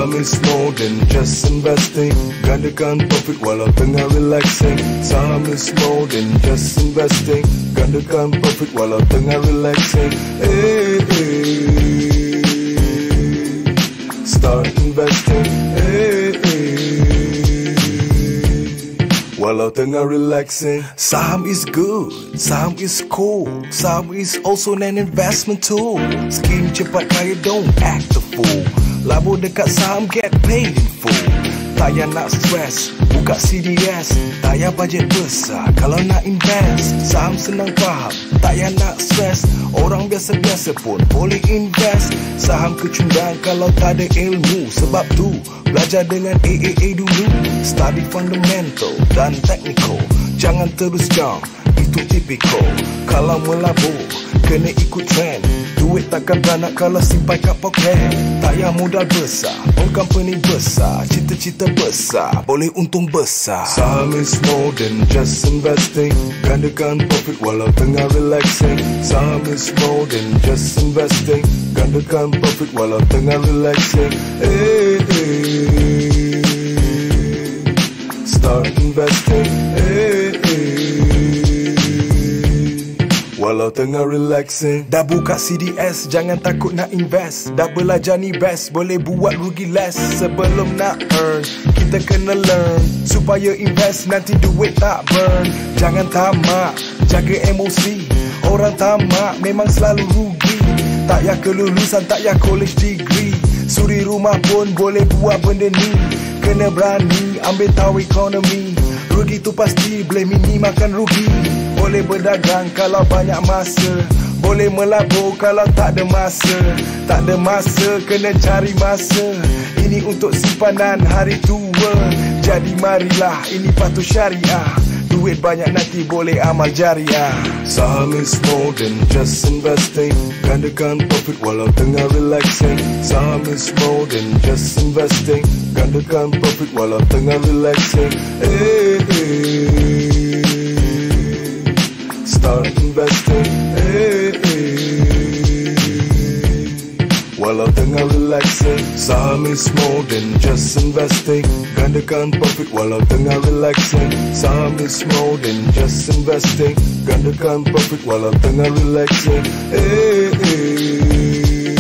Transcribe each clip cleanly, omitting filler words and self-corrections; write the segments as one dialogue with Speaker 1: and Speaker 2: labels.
Speaker 1: Saham is more than just investing. Gandakan profit walau tengah relaxing. Saham is more than just investing. Gandakan profit walau tengah relaxing. Hey, hey. Start investing. Hey, hey. Walau tengah relaxing. Saham is good, saham is cool. Saham is also an investment tool. Scheme cepat kaya, don't act the fool. Labur dekat saham, get paid in full. Tak payah nak stress, buka CDS. Tak payah bajet besar kalau nak invest. Saham senang faham, tak payah nak stress. Orang biasa-biasa pun boleh invest. Saham kecundang kalau tak ada ilmu. Sebab tu belajar dengan AAA dulu. Study fundamental dan technical. Jangan terus jump, itu typical. Kalau melabur, kena ikut trend. Duit takkan beranak kalau simpan kat poket. Tak payah modal besar, own company besar. Cita-cita besar, boleh untung besar. Saham is more than just investing. Gandakan profit walau tengah relaxing. Saham is more than just investing. Gandakan profit walau tengah relaxing. Hey, hey. Start investing. Hey, hey. Walau tengah relaxing. Dah buka CDS, jangan takut nak invest. Dah belajar ni best, boleh buat rugi less. Sebelum nak earn, kita kena learn. Supaya invest, nanti duit tak burn. Jangan tamak, jaga emosi. Orang tamak memang selalu rugi. Tak payah kelulusan, tak payah college degree. Suri rumah pun boleh buat benda ni. Kena berani, ambil tahu ekonomi. Rugi tu pasti, boleh minimalkan rugi. Boleh berdagang kalau banyak masa. Boleh melabur kalau tak ada masa. Tak ada masa, kena cari masa. Ini untuk simpanan hari tua. Jadi marilah, ini patut syariah. Duit banyak nanti boleh amal jariah. Saham is more than just investing. Gandakan profit walau tengah relaxing. Saham is more than just investing. Gandakan profit walau tengah relaxing. Hey, hey. Start investing. Hey, hey. Walau tengah relaxing. Saham is more than just investing. Gandakan profit walau tengah relaxing. Saham is more than just investing. Gandakan profit walau tengah relaxing. Hey, hey.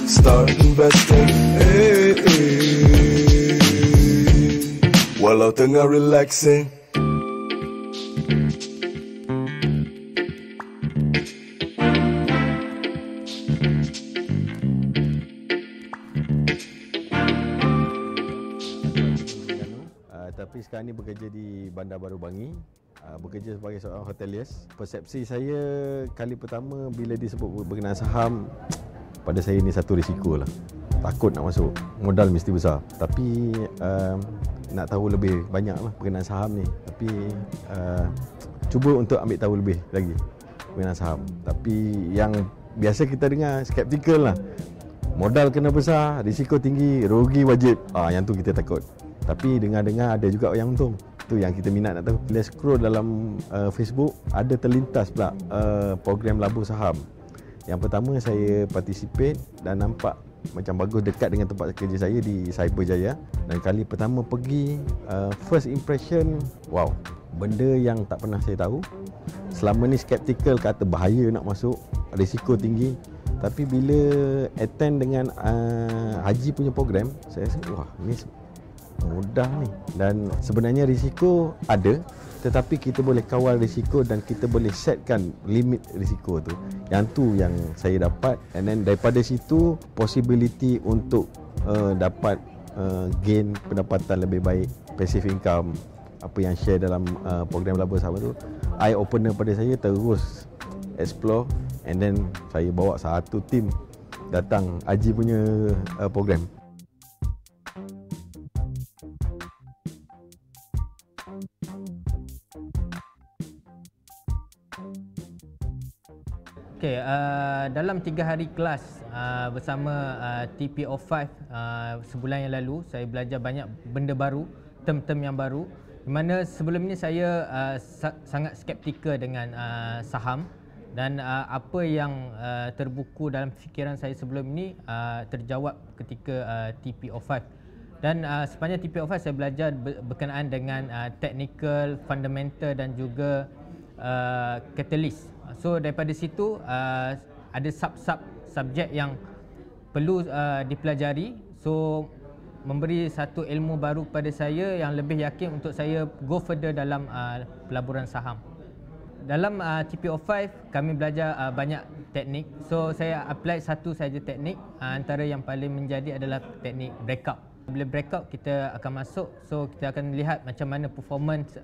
Speaker 1: Start investing. Hey, hey. Walau tengah relaxing.
Speaker 2: Tapi sekarang ni bekerja di Bandar Baru Bangi, bekerja sebagai seorang hoteliers. Persepsi saya kali pertama bila disebut berkenaan saham, pada saya ni satu risiko lah. Takut nak masuk, modal mesti besar. Tapi nak tahu lebih banyak lah berkenaan saham ni. Tapi cuba untuk ambil tahu lebih lagi berkenaan saham. Tapi yang biasa kita dengar skeptikal lah. Modal kena besar, risiko tinggi, rugi wajib. Yang tu kita takut. Tapi dengar-dengar ada juga yang untung. Tu yang kita minat nak tahu. Bila scroll dalam Facebook, ada terlintas pula program labur saham. Yang pertama saya participate dan nampak macam bagus, dekat dengan tempat kerja saya di Cyberjaya. Dan kali pertama pergi, first impression, wow, benda yang tak pernah saya tahu. Selama ni skeptical, kata bahaya nak masuk, risiko tinggi. Tapi bila attend dengan Haji punya program, saya rasa wah, ni mudah ni. Dan sebenarnya risiko ada, tetapi kita boleh kawal risiko dan kita boleh setkan limit risiko tu. Yang tu yang saya dapat. And then daripada situ, possibility untuk dapat gain pendapatan lebih baik, passive income, apa yang share dalam program labur saham tu, eye opener pada saya. Terus explore, and then saya bawa satu tim datang Haji punya program.
Speaker 3: Okay, dalam 3 hari kelas bersama TPO5 sebulan yang lalu, saya belajar banyak benda baru, term-term yang baru. Di mana sebelum ni saya sangat skeptikal dengan saham. dan apa yang terbuku dalam fikiran saya sebelum ini terjawab ketika TPO5. Dan sepanjang TPO5 saya belajar berkenaan dengan technical, fundamental dan juga catalyst. So daripada situ ada subjek yang perlu dipelajari. So memberi satu ilmu baru kepada saya yang lebih yakin untuk saya go further dalam pelaburan saham. Dalam TPO5 kami belajar banyak teknik. So saya apply satu saja teknik, antara yang paling menjadi adalah teknik breakout. Bila breakout kita akan masuk, so kita akan lihat macam mana performance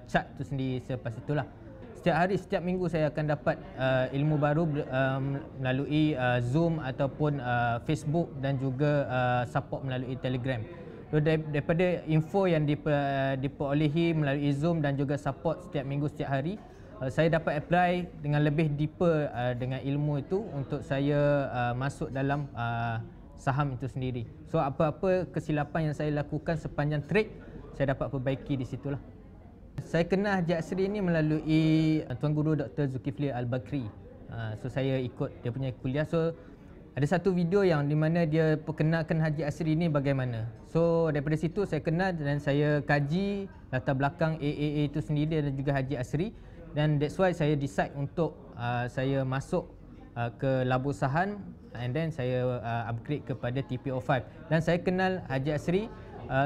Speaker 3: chart tu sendiri. Selepas itulah setiap hari, setiap minggu saya akan dapat ilmu baru melalui Zoom ataupun Facebook dan juga support melalui Telegram. So, daripada info yang diperolehi melalui Zoom dan juga support setiap minggu, setiap hari, saya dapat apply dengan lebih deeper dengan ilmu itu untuk saya masuk dalam saham itu sendiri. So apa-apa kesilapan yang saya lakukan sepanjang trade, saya dapat perbaiki di situlah. Saya kenal Haji Asri ini melalui Tuan Guru Dr. Zulkifli Al-Bakri. So saya ikut dia punya kuliah. So ada satu video yang di mana dia perkenalkan Haji Asri ini bagaimana. So daripada situ saya kenal dan saya kaji latar belakang AAA itu sendiri dan juga Haji Asri. Dan that's why saya decide untuk saya masuk ke Labu Sahan and then saya upgrade kepada TPO5. Dan saya kenal Haji Asri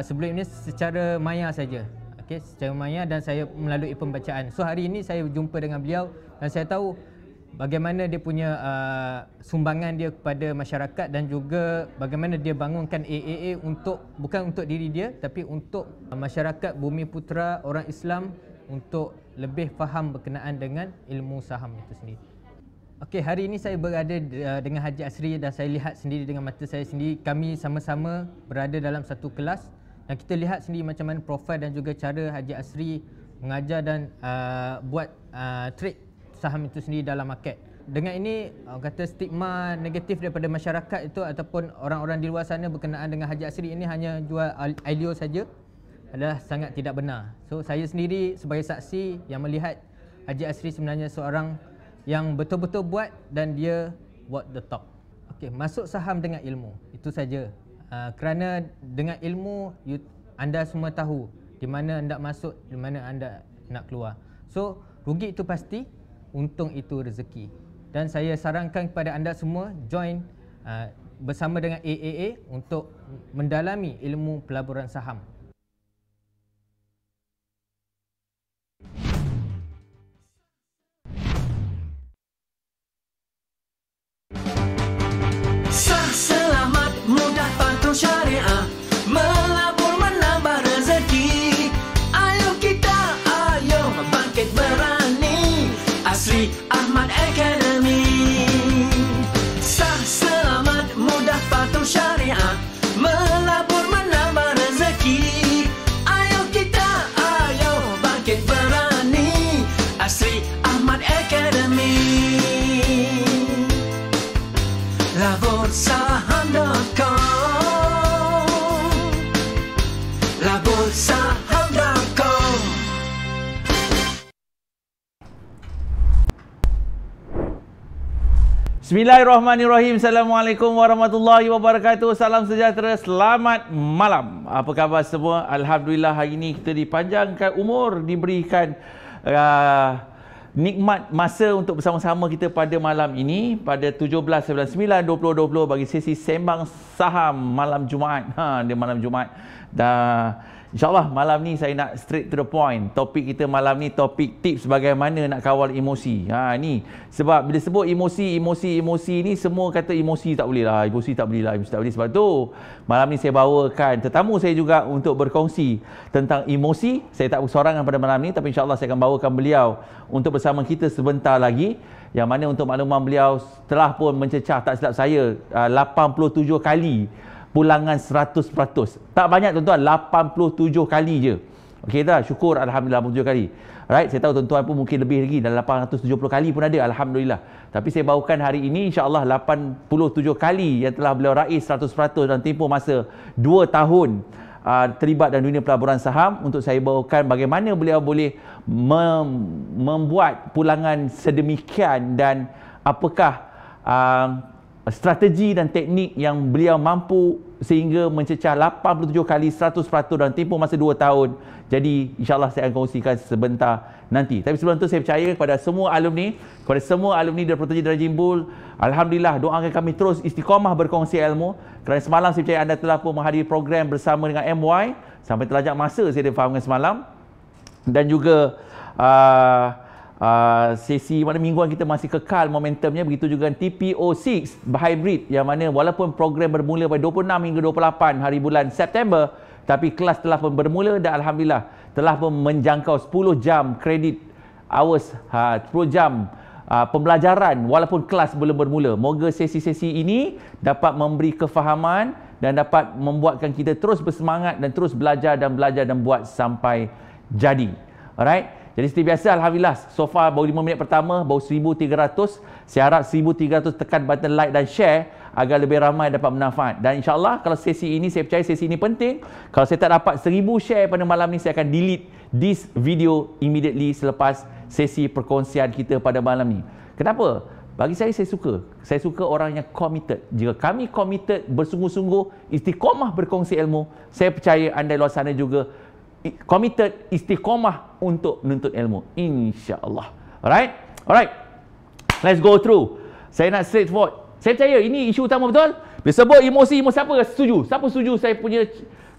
Speaker 3: sebelum ini secara maya saja. Okey, secara maya dan saya melalui pembacaan. So hari ini saya berjumpa dengan beliau dan saya tahu bagaimana dia punya sumbangan dia kepada masyarakat dan juga bagaimana dia bangunkan AAA untuk bukan untuk diri dia tapi untuk masyarakat Bumi Putra, orang Islam, untuk lebih faham berkenaan dengan ilmu saham itu sendiri. Okey, hari ini saya berada dengan Haji Asri dan saya lihat sendiri dengan mata saya sendiri. Kami sama-sama berada dalam satu kelas dan kita lihat sendiri macam mana profil dan juga cara Haji Asri mengajar dan buat trade saham itu sendiri dalam market. Dengan ini kata stigma negatif daripada masyarakat itu ataupun orang-orang di luar sana berkenaan dengan Haji Asri ini hanya jual idea saja adalah sangat tidak benar. So saya sendiri sebagai saksi yang melihat Haji Asri sebenarnya seorang yang betul-betul buat dan dia walk the talk. Okey, masuk saham dengan ilmu. Itu saja. Kerana dengan ilmu anda semua tahu di mana anda masuk, di mana anda nak keluar. So rugi itu pasti, untung itu rezeki. Dan saya sarankan kepada anda semua join bersama dengan AAA untuk mendalami ilmu pelaburan saham.
Speaker 4: Selamat, mudah, patuh, syariah, melabur menambah rezeki. Ayo kita, ayo bangkit berani, Asri Ahmad Academy. Selamat, mudah, patuh, syariah, melabur menambah rezeki. Ayo kita, ayo bangkit berani, Asri Ahmad Academy. Labursaham.com, Labursaham.com.
Speaker 5: Bismillahirrahmanirrahim. Assalamualaikum warahmatullahi wabarakatuh. Salam sejahtera, selamat malam. Apa khabar semua? Alhamdulillah hari ini kita dipanjangkan umur, diberikan nikmat masa untuk bersama-sama kita pada malam ini pada 17/9/2020 bagi sesi sembang saham malam Jumaat. Dia malam Jumaat. Dan insyaAllah malam ni saya nak straight to the point. Topik kita malam ni topik tips bagaimana nak kawal emosi. Ni sebab bila sebut emosi ni semua kata emosi tak boleh lah, emosi tak boleh lah, emosi tak boleh. Sebab tu malam ni saya bawakan tetamu saya juga untuk berkongsi tentang emosi. Saya tak bersorangan pada malam ni tapi insyaAllah saya akan bawakan beliau untuk bersama kita sebentar lagi. Yang mana untuk makluman beliau telah pun mencecah tak silap saya 87 kali pulangan 100%. Tak banyak tuan-tuan, 87 kali je. Okey dah, syukur alhamdulillah 87 kali. Right, saya tahu tuan-tuan pun mungkin lebih lagi, dalam 870 kali pun ada, alhamdulillah. Tapi saya bawakan hari ini insya-Allah 87 kali yang telah beliau raih 100% dalam tempoh masa 2 tahun terlibat dalam dunia pelaburan saham untuk saya bawakan bagaimana beliau boleh membuat pulangan sedemikian dan apakah strategi dan teknik yang beliau mampu sehingga mencecah 87 kali 100% dalam tempoh masa 2 tahun. Jadi insyaAllah saya akan kongsikan sebentar nanti. Tapi sebelum itu saya percaya kepada semua alumni dari Protegi Darjah Jimbul, alhamdulillah, doakan kami terus istiqamah berkongsi ilmu. Kerana semalam saya percaya anda telah pun menghadiri program bersama dengan MY sampai terlajak masa saya fahamkan semalam. Dan juga sesi mana mingguan kita masih kekal momentumnya, begitu juga TPO6 hybrid yang mana walaupun program bermula pada 26 hingga 28 hari bulan September, tapi kelas telah pun bermula dan alhamdulillah telah pun menjangkau 10 jam kredit hours, 10 jam pembelajaran walaupun kelas belum bermula. Moga sesi-sesi ini dapat memberi kefahaman dan dapat membuatkan kita terus bersemangat dan terus belajar dan buat sampai jadi. Alright? Jadi seperti biasa, alhamdulillah, so far baru 5 minit pertama, baru 1,300. Saya harap 1,300 tekan button like dan share agar lebih ramai dapat bermanfaat. Dan insyaAllah kalau sesi ini, saya percaya sesi ini penting. Kalau saya tak dapat 1000 share pada malam ni, saya akan delete this video immediately selepas sesi perkongsian kita pada malam ni. Kenapa? Bagi saya suka. Saya suka orang yang committed. Jika kami committed, bersungguh-sungguh, istiqamah berkongsi ilmu, saya percaya anda luar sana juga committed, istiqamah untuk menuntut ilmu, insya-Allah. Alright, let's go through. Saya nak straightforward. Saya percaya ini isu utama betul. Bila sebut emosi siapa setuju? Siapa setuju saya punya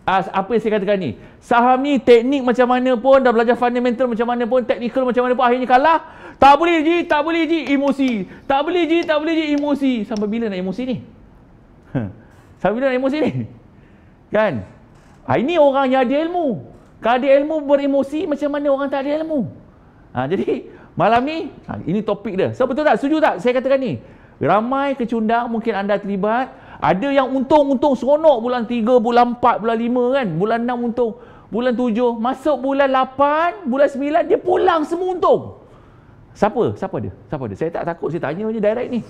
Speaker 5: apa yang saya katakan ni? Saham ni teknik macam mana pun, dah belajar fundamental macam mana pun, technical macam mana pun, akhirnya kalah. Tak boleh ji emosi. Tak boleh ji emosi. Sampai bila nak emosi ni? Sampai bila nak emosi ni? Kan? Ini orang yang ada ilmu. Kalau ada ilmu beremosi, macam mana orang tak ada ilmu? Jadi malam ni, ini topik dia. So betul tak? Setuju tak saya katakan ni? Ramai kecundang, mungkin anda terlibat. Ada yang untung seronok bulan 3, bulan 4, bulan 5 kan? Bulan 6 untung. Bulan 7, masuk bulan 8, bulan 9, dia pulang semua untung. Siapa dia? Saya tak takut, saya tanya je direct ni.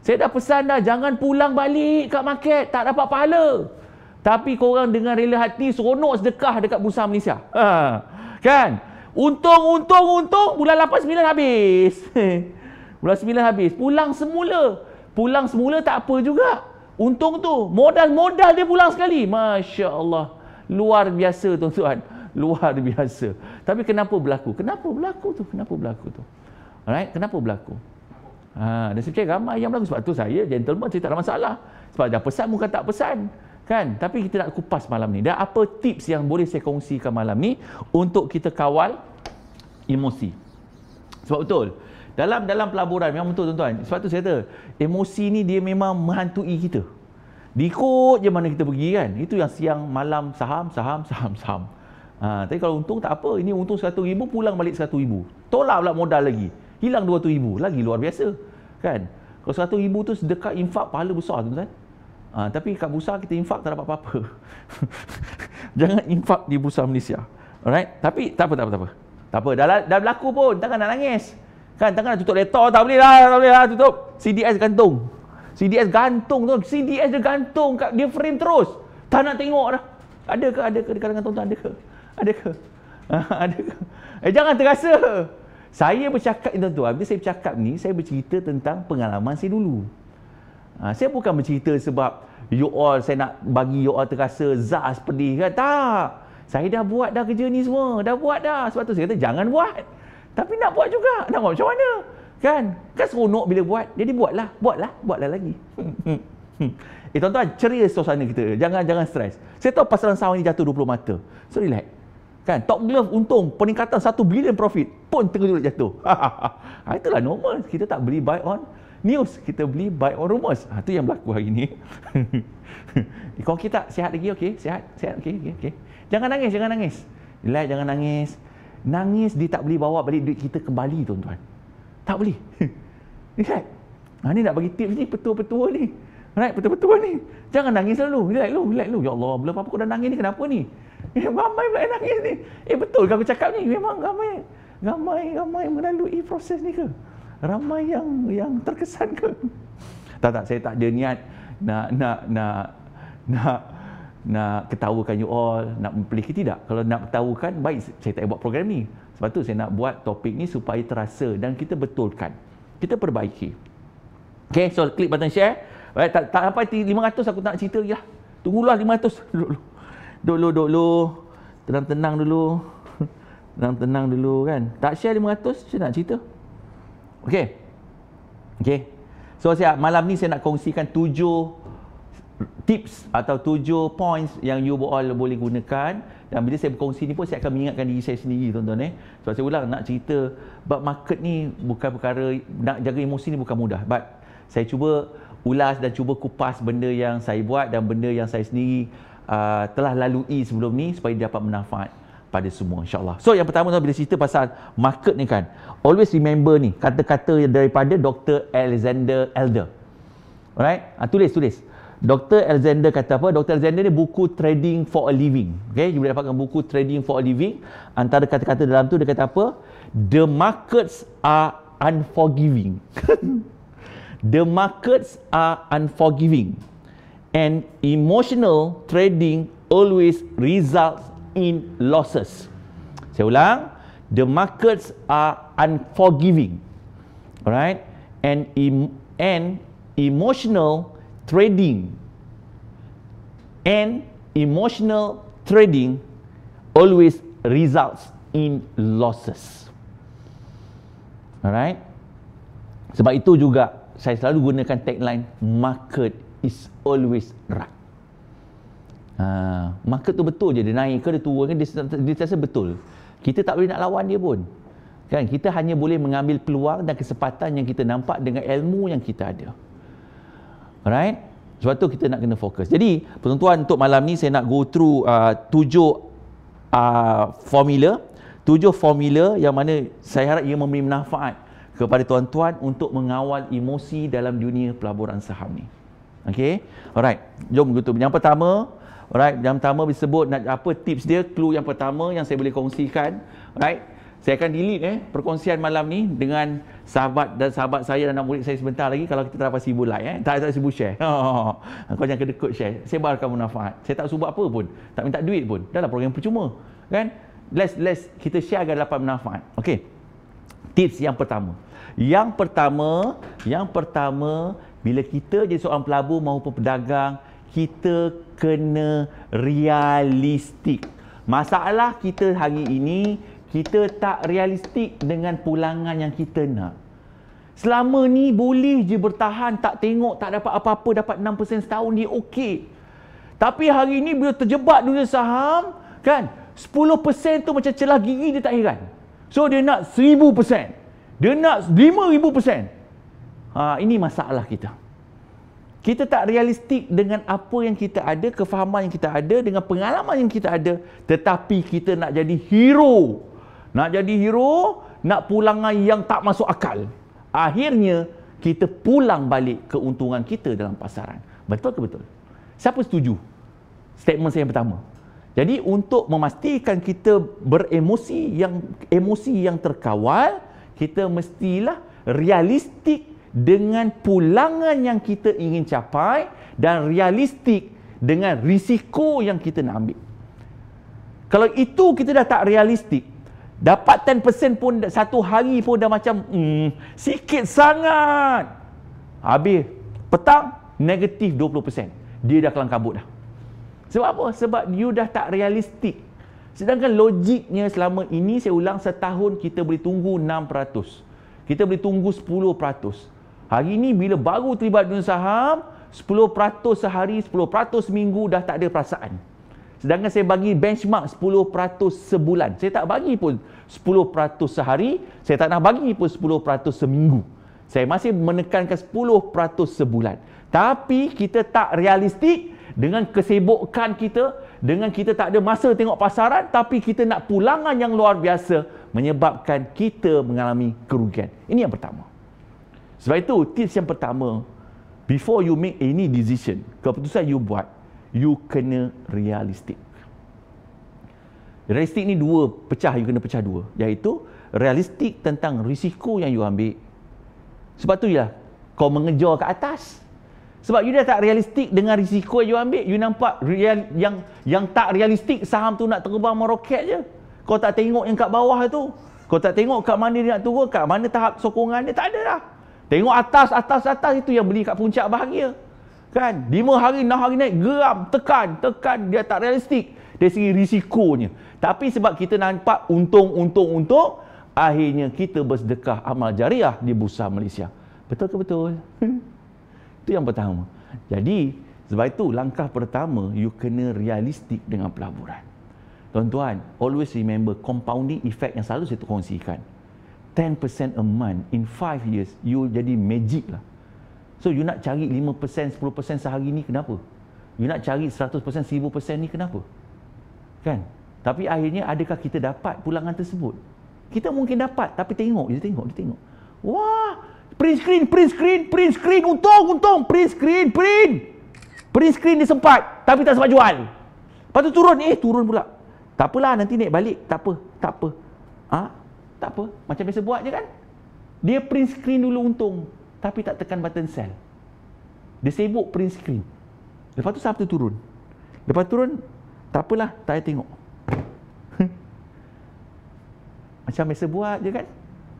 Speaker 5: Saya dah pesan dah, jangan pulang balik kat market, tak dapat pahala. Tapi korang dengan rela hati seronok sedekah dekat Bursa Malaysia. Kan? Untung, bulan 8, 9 habis. Bulan 9 habis. Pulang semula tak apa juga. Untung tu. Modal dia pulang sekali. Masya Allah. Luar biasa tuan-tuan. Luar biasa. Tapi kenapa berlaku? Kenapa berlaku tu? Alright? Kenapa berlaku? Dan saya percaya ramai yang berlaku. Sebab tu saya gentleman, saya tak ada masalah. Sebab dah pesan bukan tak pesan. Kan? Tapi kita nak kupas malam ni. Dan apa tips yang boleh saya kongsikan malam ni untuk kita kawal emosi. Sebab betul, dalam pelaburan memang betul tuan-tuan. Sebab tu saya kata, emosi ni dia memang menghantui kita. Diikut je mana kita pergi kan. Itu yang siang malam saham. Tapi kalau untung tak apa. Ini untung 100,000, pulang balik 100,000. Tolak pula modal lagi. Hilang 200,000. Lagi luar biasa. Kan? Kalau 100,000 tu sedekah infak pahala besar tuan-tuan. Tapi kat bursa kita infak tak dapat apa-apa. Jangan infak di Bursa Malaysia. Alright? Tapi tak apa. Dah berlaku pun, takkan nak nangis. Kan, takkan nak tutup laptop, tak boleh lah tutup. CDS gantung tu. CDS dia gantung kat dia frame terus. Tak nak tengok dah. Ada ke di kalangan tuan-tuan? Ada ke? Jangan terasa. Saya bercakap ni tuan-tuan, bila saya bercakap ni, saya bercerita tentang pengalaman saya dulu. Saya bukan bercerita sebab saya nak bagi you all terasa zaz pedih kan. Tak. Saya dah buat dah kerja ni semua. Sebab tu saya kata jangan buat. Tapi nak buat juga. Nak buat macam mana? Kan seronok bila buat. Jadi buatlah lagi. Tuan-tuan, ceria suasana kita. Jangan stres. Saya tahu pasaran saham ni jatuh 20 mata. So relax. Kan, Top Glove untung peningkatan 1 bilion profit pun tengah jatuh. Itulah normal. Kita tak beli buy on news, kita beli buy on rumors. Itu yang berlaku hari ni. Kalau kita sihat lagi, okey? Sihat, okey. Jangan nangis. Relax, jangan nangis. Nangis dia tak boleh bawa balik duit kita kembali, tuan-tuan. Tak boleh. Relax. Ni nak bagi tips ni, petua-petua ni. Right, petua-petua ni. Jangan nangis lalu. Relax lu. Ya Allah, belum apa-apa kau dah nangis ni, kenapa ni? Ramai pula yang nangis ni. Betul ke aku cakap ni? Memang ramai melalui proses ni ke? Ramai yang terkesan ke? Tak, saya tak ada niat nak ketawakan you all, nak memperliki, tidak. Kalau nak ketawakan, baik saya tak buat program ni. Sebab tu saya nak buat topik ni supaya terasa dan kita betulkan, kita perbaiki. Okay, so klik button share. Baik, tak sampai 500 aku tak nak cerita lagi lah. Tunggulah 500. Dulu. Tenang-tenang dulu. Tenang-tenang dulu kan. Tak share 500, saya nak cerita. Okay. So malam ni saya nak kongsikan 7 tips atau 7 points yang you all boleh gunakan. Dan bila saya berkongsi ni pun saya akan mengingatkan diri saya sendiri, tuan-tuan. Sebab saya ulang, nak cerita bab market ni bukan perkara, nak jaga emosi ni bukan mudah. But saya cuba ulas dan cuba kupas benda yang saya buat dan benda yang saya sendiri telah lalui sebelum ni supaya dapat bermanfaat pada semua, insyaAllah. So yang pertama bila cerita pasal market ni kan, always remember ni kata-kata daripada Dr. Alexander Elder. Alright, tulis. Dr. Alexander kata apa? Dr. Alexander ni buku Trading for a Living. Okay, you boleh dapatkan buku Trading for a Living. Antara kata-kata dalam tu dia kata apa? The markets are unforgiving. The markets are unforgiving. And emotional trading always results in losses. Saya ulang, the markets are unforgiving. Alright? And emotional trading always results in losses. Alright? Sebab itu juga saya selalu gunakan tagline, market is always right. Market tu betul je, dia naik ke dia turun ke, dia rasa betul. Kita tak boleh nak lawan dia pun. Kan? Kita hanya boleh mengambil peluang dan kesempatan yang kita nampak dengan ilmu yang kita ada. Alright? Sebab tu kita nak kena fokus. Jadi, tuan-tuan, untuk malam ni saya nak go through 7 formula yang mana saya harap ia memberi manfaat kepada tuan-tuan untuk mengawal emosi dalam dunia pelaburan saham ni. Okey. Alright. Jom gitu. Yang pertama, disebut apa tips dia, clue yang pertama yang saya boleh kongsikan. Alright. Saya akan delete perkongsian malam ni dengan sahabat saya dan anak murid saya sebentar lagi kalau kita dapat 1000 like tak 1000 share. Kau jangan kedekut share. Sebarkan manfaat. Saya tak suruh buat apa pun, tak minta duit pun. Dah lah program percuma. Kan? Let's kita share agar dapat manfaat. Okey. Tips yang pertama. Yang pertama, bila kita jadi seorang pelabur maupun pedagang, kita kena realistik. Masalah kita hari ini, kita tak realistik dengan pulangan yang kita nak. Selama ni boleh je bertahan, tak tengok, tak dapat apa-apa, dapat 6% setahun, dia okey. Tapi hari ni bila terjebak dunia saham, kan, 10% tu macam celah gigi, dia tak heran. So dia nak 1000%. Dia nak 5000%. Ini masalah kita. Kita tak realistik dengan apa yang kita ada, kefahaman yang kita ada, dengan pengalaman yang kita ada. Tetapi kita nak jadi hero. Nak pulangan yang tak masuk akal. Akhirnya, kita pulang balik keuntungan kita dalam pasaran. Betul ke betul? Siapa setuju statement saya yang pertama? Jadi, untuk memastikan kita beremosi yang terkawal, kita mestilah realistik dengan pulangan yang kita ingin capai dan realistik dengan risiko yang kita nak ambil. Kalau itu kita dah tak realistik, dapat 10% pun satu hari pun dah macam sikit sangat. Habis petang negatif 20%. Dia dah kelang kabut dah. Sebab apa? Sebab you dah tak realistik. Sedangkan logiknya selama ini, saya ulang, setahun kita boleh tunggu 6%. Kita boleh tunggu 10%. Hari ini bila baru terlibat dunia saham, 10% sehari, 10% seminggu dah tak ada perasaan. Sedangkan saya bagi benchmark 10% sebulan. Saya tak bagi pun 10% sehari, saya tak nak bagi pun 10% seminggu. Saya masih menekankan 10% sebulan. Tapi kita tak realistik dengan kesibukan kita, dengan kita tak ada masa tengok pasaran, tapi kita nak pulangan yang luar biasa, menyebabkan kita mengalami kerugian. Ini yang pertama. Sebab itu, tips yang pertama, before you make any decision, keputusan you buat, you kena realistik. Realistik ni you kena pecah dua, iaitu realistik tentang risiko yang you ambil. Sebab tu kau mengejar ke atas. Sebab you dah tak realistik dengan risiko yang you ambil. You nampak yang tak realistik, saham tu nak terbang meroket je. Kau tak tengok yang kat bawah tu. Kau tak tengok kat mana dia nak turun, kat mana tahap sokongan dia, tak ada dah. Tengok atas itu yang beli kat puncak bahagia. Kan? 5 hari, 6 hari naik, geram, tekan. Dia tak realistik dari segi risikonya. Tapi sebab kita nampak untung, akhirnya kita bersedekah amal jariah di Bursa Malaysia. Betul ke betul? Itu yang pertama. Jadi, sebab itu langkah pertama, you kena realistik dengan pelaburan. Tuan-tuan, always remember compounding effect yang selalu saya kongsikan. 10% a month in 5 years, you jadi magic lah. So, you nak cari 5%, 10% sehari ni kenapa? You nak cari 100%, 1000% ni kenapa? Kan? Tapi akhirnya, adakah kita dapat pulangan tersebut? Kita mungkin dapat, tapi tengok. Wah! Print screen, untung, print screen dia sempat, tapi tak sempat jual. Lepas tu turun pula. Tak apalah, nanti naik balik, tak apa. Tak apa, macam biasa buat je kan. Dia print screen dulu untung, tapi tak tekan button sell. Dia sibuk print screen. Lepas tu saham tu turun. Tak apalah, tak payah tengok. Macam biasa buat je kan.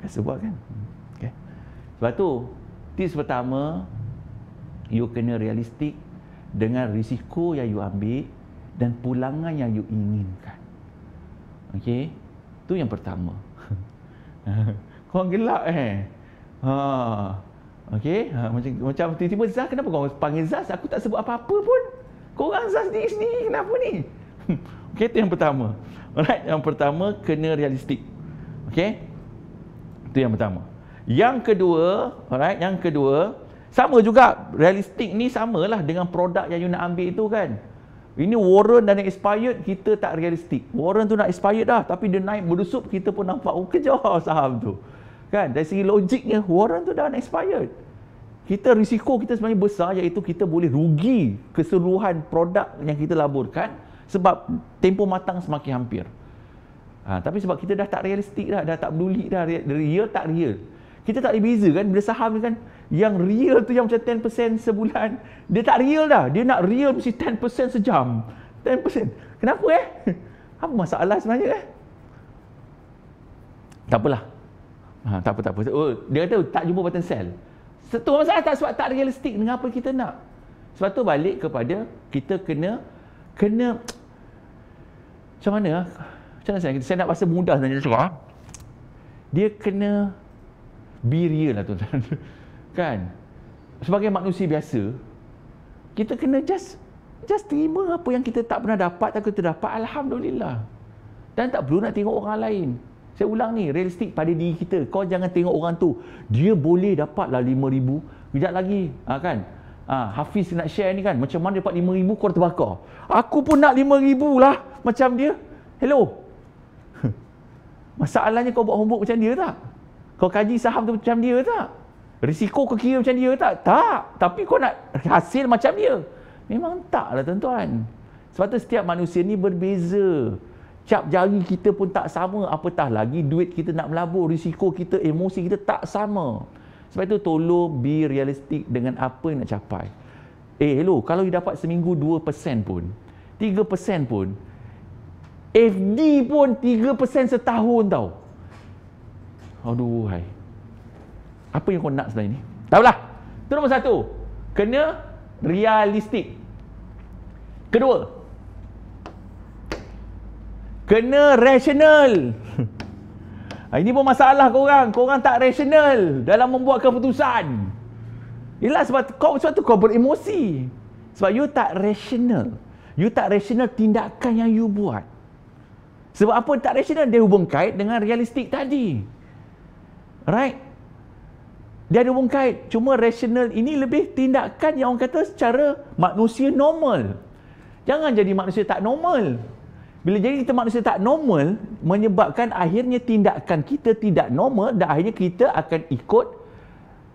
Speaker 5: Okay. Sebab tu, tips pertama, you kena realistik dengan risiko yang you ambil dan pulangan yang you inginkan. Okey, tu yang pertama. Korang gelak okey, macam tiba-tiba Zaz, kenapa korang panggil Zaz? Aku tak sebut apa-apa pun. Korang Zaz sendiri, kenapa ni? Okey, tu yang pertama. Alright, yang pertama kena realistik. Okey? Itu yang pertama. Yang kedua, sama juga, realistik ni samalah dengan produk yang you nak ambil itu kan. Ini warrant dan expired, kita tak realistik. Warrant tu nak expired dah, tapi dia naik berdesup, kita pun nampak, kejar saham tu. Kan? Dari segi logiknya, warrant tu dah expired. Risiko kita sebenarnya besar, iaitu kita boleh rugi keseluruhan produk yang kita laburkan sebab tempoh matang semakin hampir. Tapi sebab kita dah tak realistik dah tak peduli dah, real tak real. Kita tak boleh beza kan, bila saham kan, yang real tu yang macam 10% sebulan, dia tak real dah. Dia nak real mesti 10% sejam. 10%. Kenapa Apa masalah sebenarnya Tak apalah. Tak apa. Dia kata tak jumpa button sell. Satu masalah tak, sebab tak realistik dengan apa kita nak. Sebab tu balik kepada kita kena macam mana macam mana saya nak bahasa mudah sebenarnya cakap. Dia kena be real lah tuan-tuan. Kan? Sebagai manusia biasa, kita kena just terima apa yang kita tak pernah dapat, tak kita dapat, alhamdulillah. Dan tak perlu nak tengok orang lain. Saya ulang ni, realistik pada diri kita. Kau jangan tengok orang tu, dia boleh dapatlah 5,000, kejap lagi kan. Hafiz nak share ni kan, macam mana dapat 5,000 kau terbakar. Aku pun nak 5,000 lah macam dia. Hello. Masalahnya kau buat homework macam dia tak? Kau kaji saham tu macam dia tak? Risiko kau kira macam dia tak? Tak. Tapi kau nak hasil macam dia? Memang tak lah tuan-tuan. Sebab tu setiap manusia ni berbeza. Cap jari kita pun tak sama. Apatah lagi duit kita nak melabur. Risiko kita, emosi kita tak sama. Sebab itu tolong be realistik dengan apa yang nak capai. Hello, kalau you dapat seminggu 2% pun, 3% pun, FD pun 3% setahun tau. Aduh, hai. Apa yang kau nak sebenarnya ni? Tak apalah. Itu nombor 1. Kena realistik. Kedua, kena rasional. Ini pun masalah korang tak rasional dalam membuat keputusan. Yelah, sebab tu kau beremosi. Sebab you tak rasional. You tak rasional tindakan yang you buat. Sebab apa tak rasional? Dia hubung kait dengan realistik tadi. Right? Dia ada hubung kait. Cuma rasional ini lebih tindakan yang orang kata secara manusia normal. Jangan jadi manusia tak normal. Bila jadi kita manusia tak normal, menyebabkan akhirnya tindakan kita tidak normal dan akhirnya kita akan ikut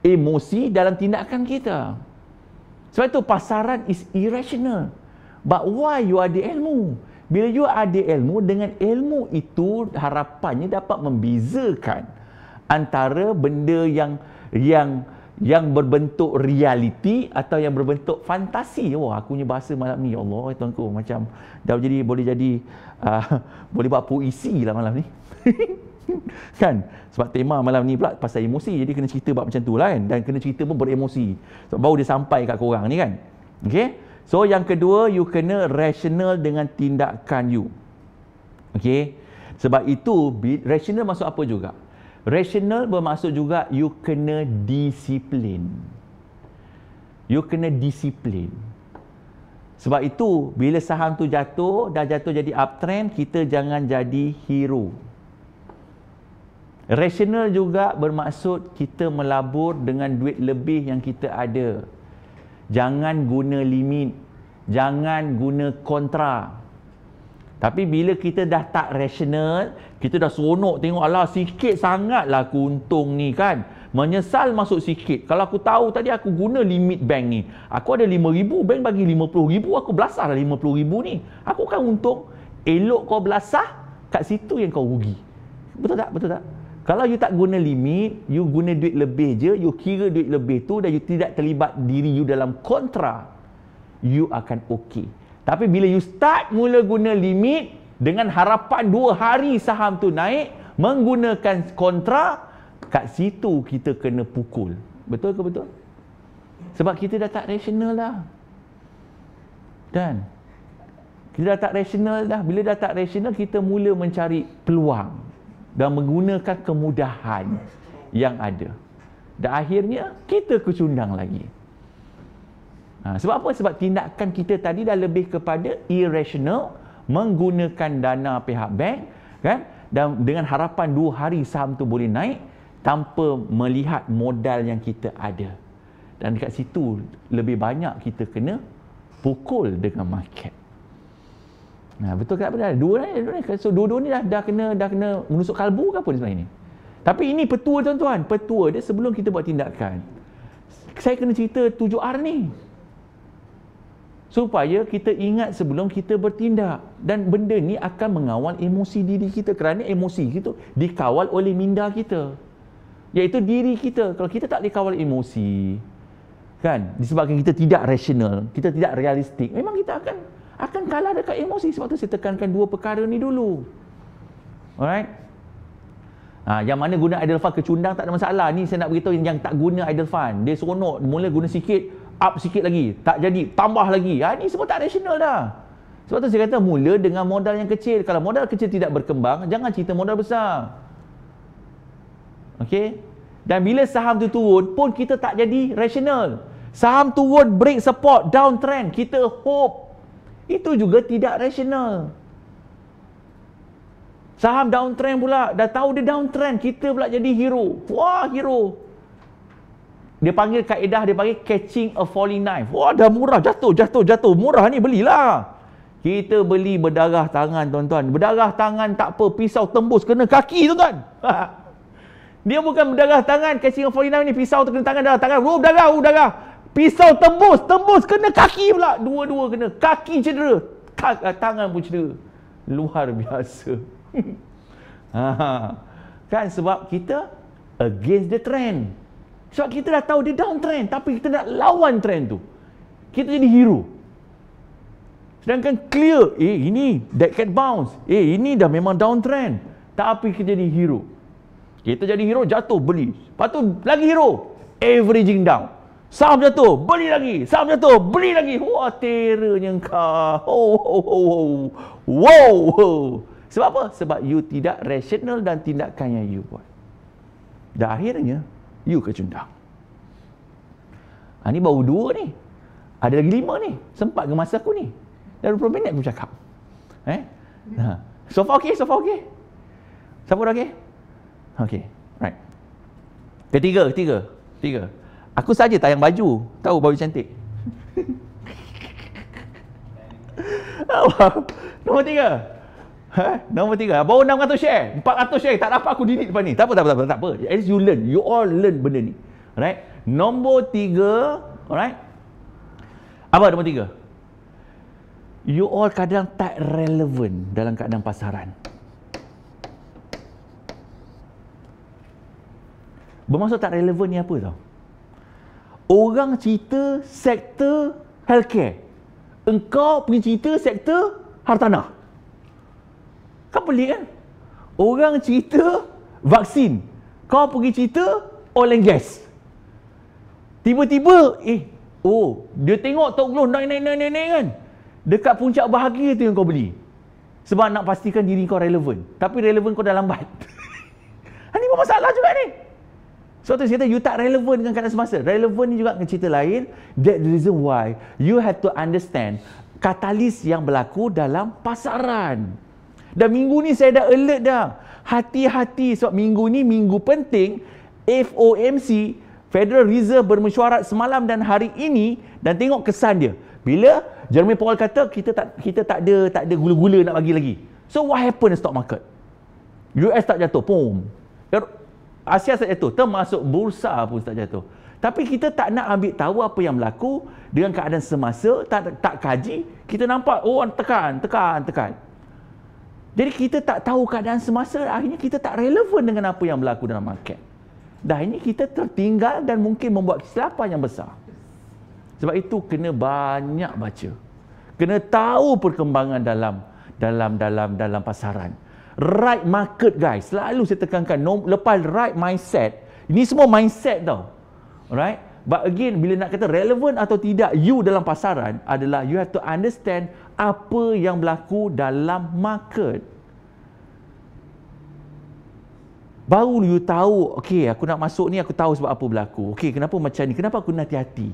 Speaker 5: emosi dalam tindakan kita. Sebab itu pasaran is irrational. But why you ada ilmu? Bila you ada ilmu, dengan ilmu itu harapannya dapat membezakan antara benda yang yang berbentuk realiti atau yang berbentuk fantasi. Wah, aku punya bahasa malam ni, ya Allah tuanku, macam dah jadi boleh jadi boleh buat puisi lah malam ni. Kan? Sebab tema malam ni pula pasal emosi, jadi kena cerita bab macam tu lah kan, dan kena cerita pun beremosi. Sebab baru dia sampai kat korang ni kan. Okey. So yang kedua, you kena rational dengan tindakan you. Okey. Sebab itu rational maksud apa juga? Rational bermaksud juga you kena disiplin. You kena disiplin. Sebab itu bila saham tu jatuh, dah jatuh jadi uptrend, kita jangan jadi hero. Rational juga bermaksud kita melabur dengan duit lebih yang kita ada. Jangan guna limit, jangan guna kontra. Tapi bila kita dah tak rational, kita dah seronok tengok, alah sikit sangatlah aku untung ni kan. Menyesal masuk sikit. Kalau aku tahu tadi aku guna limit bank ni, aku ada 5,000, bank bagi 50,000, aku belasah lah 50,000 ni. Aku kan untung. Elok kau belasah, kat situ yang kau rugi. Betul tak? Betul tak? Kalau you tak guna limit, you guna duit lebih je, you kira duit lebih tu dan you tidak terlibat diri you dalam kontra, you akan okey. Tapi bila you start mula guna limit dengan harapan 2 hari saham tu naik, menggunakan kontra, kat situ kita kena pukul. Betul ke betul? Sebab kita dah tak rasional dah. Dan kita dah tak rasional dah. Bila dah tak rasional, kita mula mencari peluang dan menggunakan kemudahan yang ada. Dan akhirnya kita kecundang lagi. Sebab apa? Sebab tindakan kita tadi dah lebih kepada irrational, menggunakan dana pihak bank kan, dan dengan harapan 2 hari saham tu boleh naik tanpa melihat modal yang kita ada. Dan dekat situ lebih banyak kita kena pukul dengan market. Betul tak? Betul. Dua-dua ni dah kena menusuk kalbu ke apa ni sebenarnya ni? Tapi ini petua tuan-tuan, petua dia sebelum kita buat tindakan. Saya kena cerita 7R ni supaya kita ingat sebelum kita bertindak, dan benda ni akan mengawal emosi diri kita, kerana emosi kita dikawal oleh minda kita, iaitu diri kita. Kalau kita tak dikawal emosi kan, disebabkan kita tidak rasional, kita tidak realistik, memang kita akan kalah dekat emosi. Sebab tu saya tekankan 2 perkara ni dulu. Alright. Yang mana guna idle fund kecundang tak ada masalah. Ni saya nak beritahu yang tak guna idle fund, dia seronok mula guna sikit, up sikit lagi, tak jadi, tambah lagi. Ini semua tak rasional dah. Sebab tu saya kata mula dengan modal yang kecil. Kalau modal kecil tidak berkembang, jangan cerita modal besar. Okey? Dan bila saham tu turun pun kita tak jadi rasional. Saham turun, break support, downtrend, kita hope. Itu juga tidak rasional. Saham downtrend pula, dah tahu dia downtrend, kita pula jadi hero. Wah, hero. Dia panggil kaedah, dia panggil catching a falling knife. Wah, dah murah, jatuh. Murah ni, belilah. Kita beli berdarah tangan, tuan-tuan. Berdarah tangan tak apa, pisau tembus kena kaki, tuan-tuan. Dia bukan berdarah tangan, catching a falling knife ni, pisau tu kena tangan, darah tangan, darah. Pisau tembus kena kaki pula. Dua-dua kena. Kaki cedera, tangan pun cedera. Luar biasa. Kan sebab kita against the trend. Sebab kita dah tahu dia downtrend, tapi kita nak lawan trend tu. Kita jadi hero. Sedangkan clear, ini dead cat bounce. Ini dah memang downtrend. Tapi kita jadi hero. Kita jadi hero, jatuh, beli. Lepas tu lagi hero, averaging down. Saham jatuh, beli lagi. Saham jatuh, beli lagi. Wah, terrornya kau. Wow. Sebab apa? Sebab you tidak rasional dan tindakan yang you buat. Dan akhirnya, you kecundang. Ni baru 2 ni. Ada lagi 5 ni. Sempat ke masa aku ni? Dah 20 minit aku cakap. So far okay? Siapa dah okay? Okay. Right. Ketiga. Aku saja tayang baju. Tahu baju cantik. Nombor 3. Nombor 3. Baru 600 share. 400 share. Tak dapat aku delete depan ni. Tak apa. At least you learn. You all learn benda ni. Alright. Nombor 3. Alright. Apa nombor 3? You all kadang tak relevan dalam keadaan pasaran. Bermaksud tak relevan ni apa tau? orang cerita sektor healthcare. Engkau pergi cerita sektor hartanah. Kan pelik kan? Orang cerita vaksin. Kau pergi cerita oil and gas. Tiba-tiba, dia tengok Tok Glue naik kan. Dekat puncak bahagia tu yang kau beli. Sebab nak pastikan diri kau relevan. Tapi relevan kau dah lambat. Ini pun masalah juga ni. Sebab tu saya kata, you tak relevan dengan keadaan semasa. Relevan ni juga dengan cerita lain. That's the reason why you have to understand katalis yang berlaku dalam pasaran. Dan minggu ni saya dah alert dah. Hati-hati sebab minggu ni minggu penting. FOMC, Federal Reserve bermesyuarat semalam dan hari ini, dan tengok kesan dia. Bila Jeremy Powell kata kita tak ada gula-gula nak bagi lagi. So what happened in stock market? US tak jatuh, pom. Asia tak jatuh, termasuk bursa pun tak jatuh. Tapi kita tak nak ambil tahu apa yang berlaku dengan keadaan semasa, tak kaji, kita nampak tekan. Jadi kita tak tahu keadaan semasa, akhirnya kita tak relevan dengan apa yang berlaku dalam market. Dah ini kita tertinggal dan mungkin membuat kesilapan yang besar. Sebab itu kena banyak baca. Kena tahu perkembangan dalam pasaran. Right market guys, selalu saya tekankan, lepas right mindset, ini semua mindset tau. Alright? But again, bila nak kata relevan atau tidak you dalam pasaran adalah you have to understand apa yang berlaku dalam market. Baru you tahu, okay, aku nak masuk ni, aku tahu sebab apa berlaku. Okay, kenapa macam ni? Kenapa aku nak hati-hati?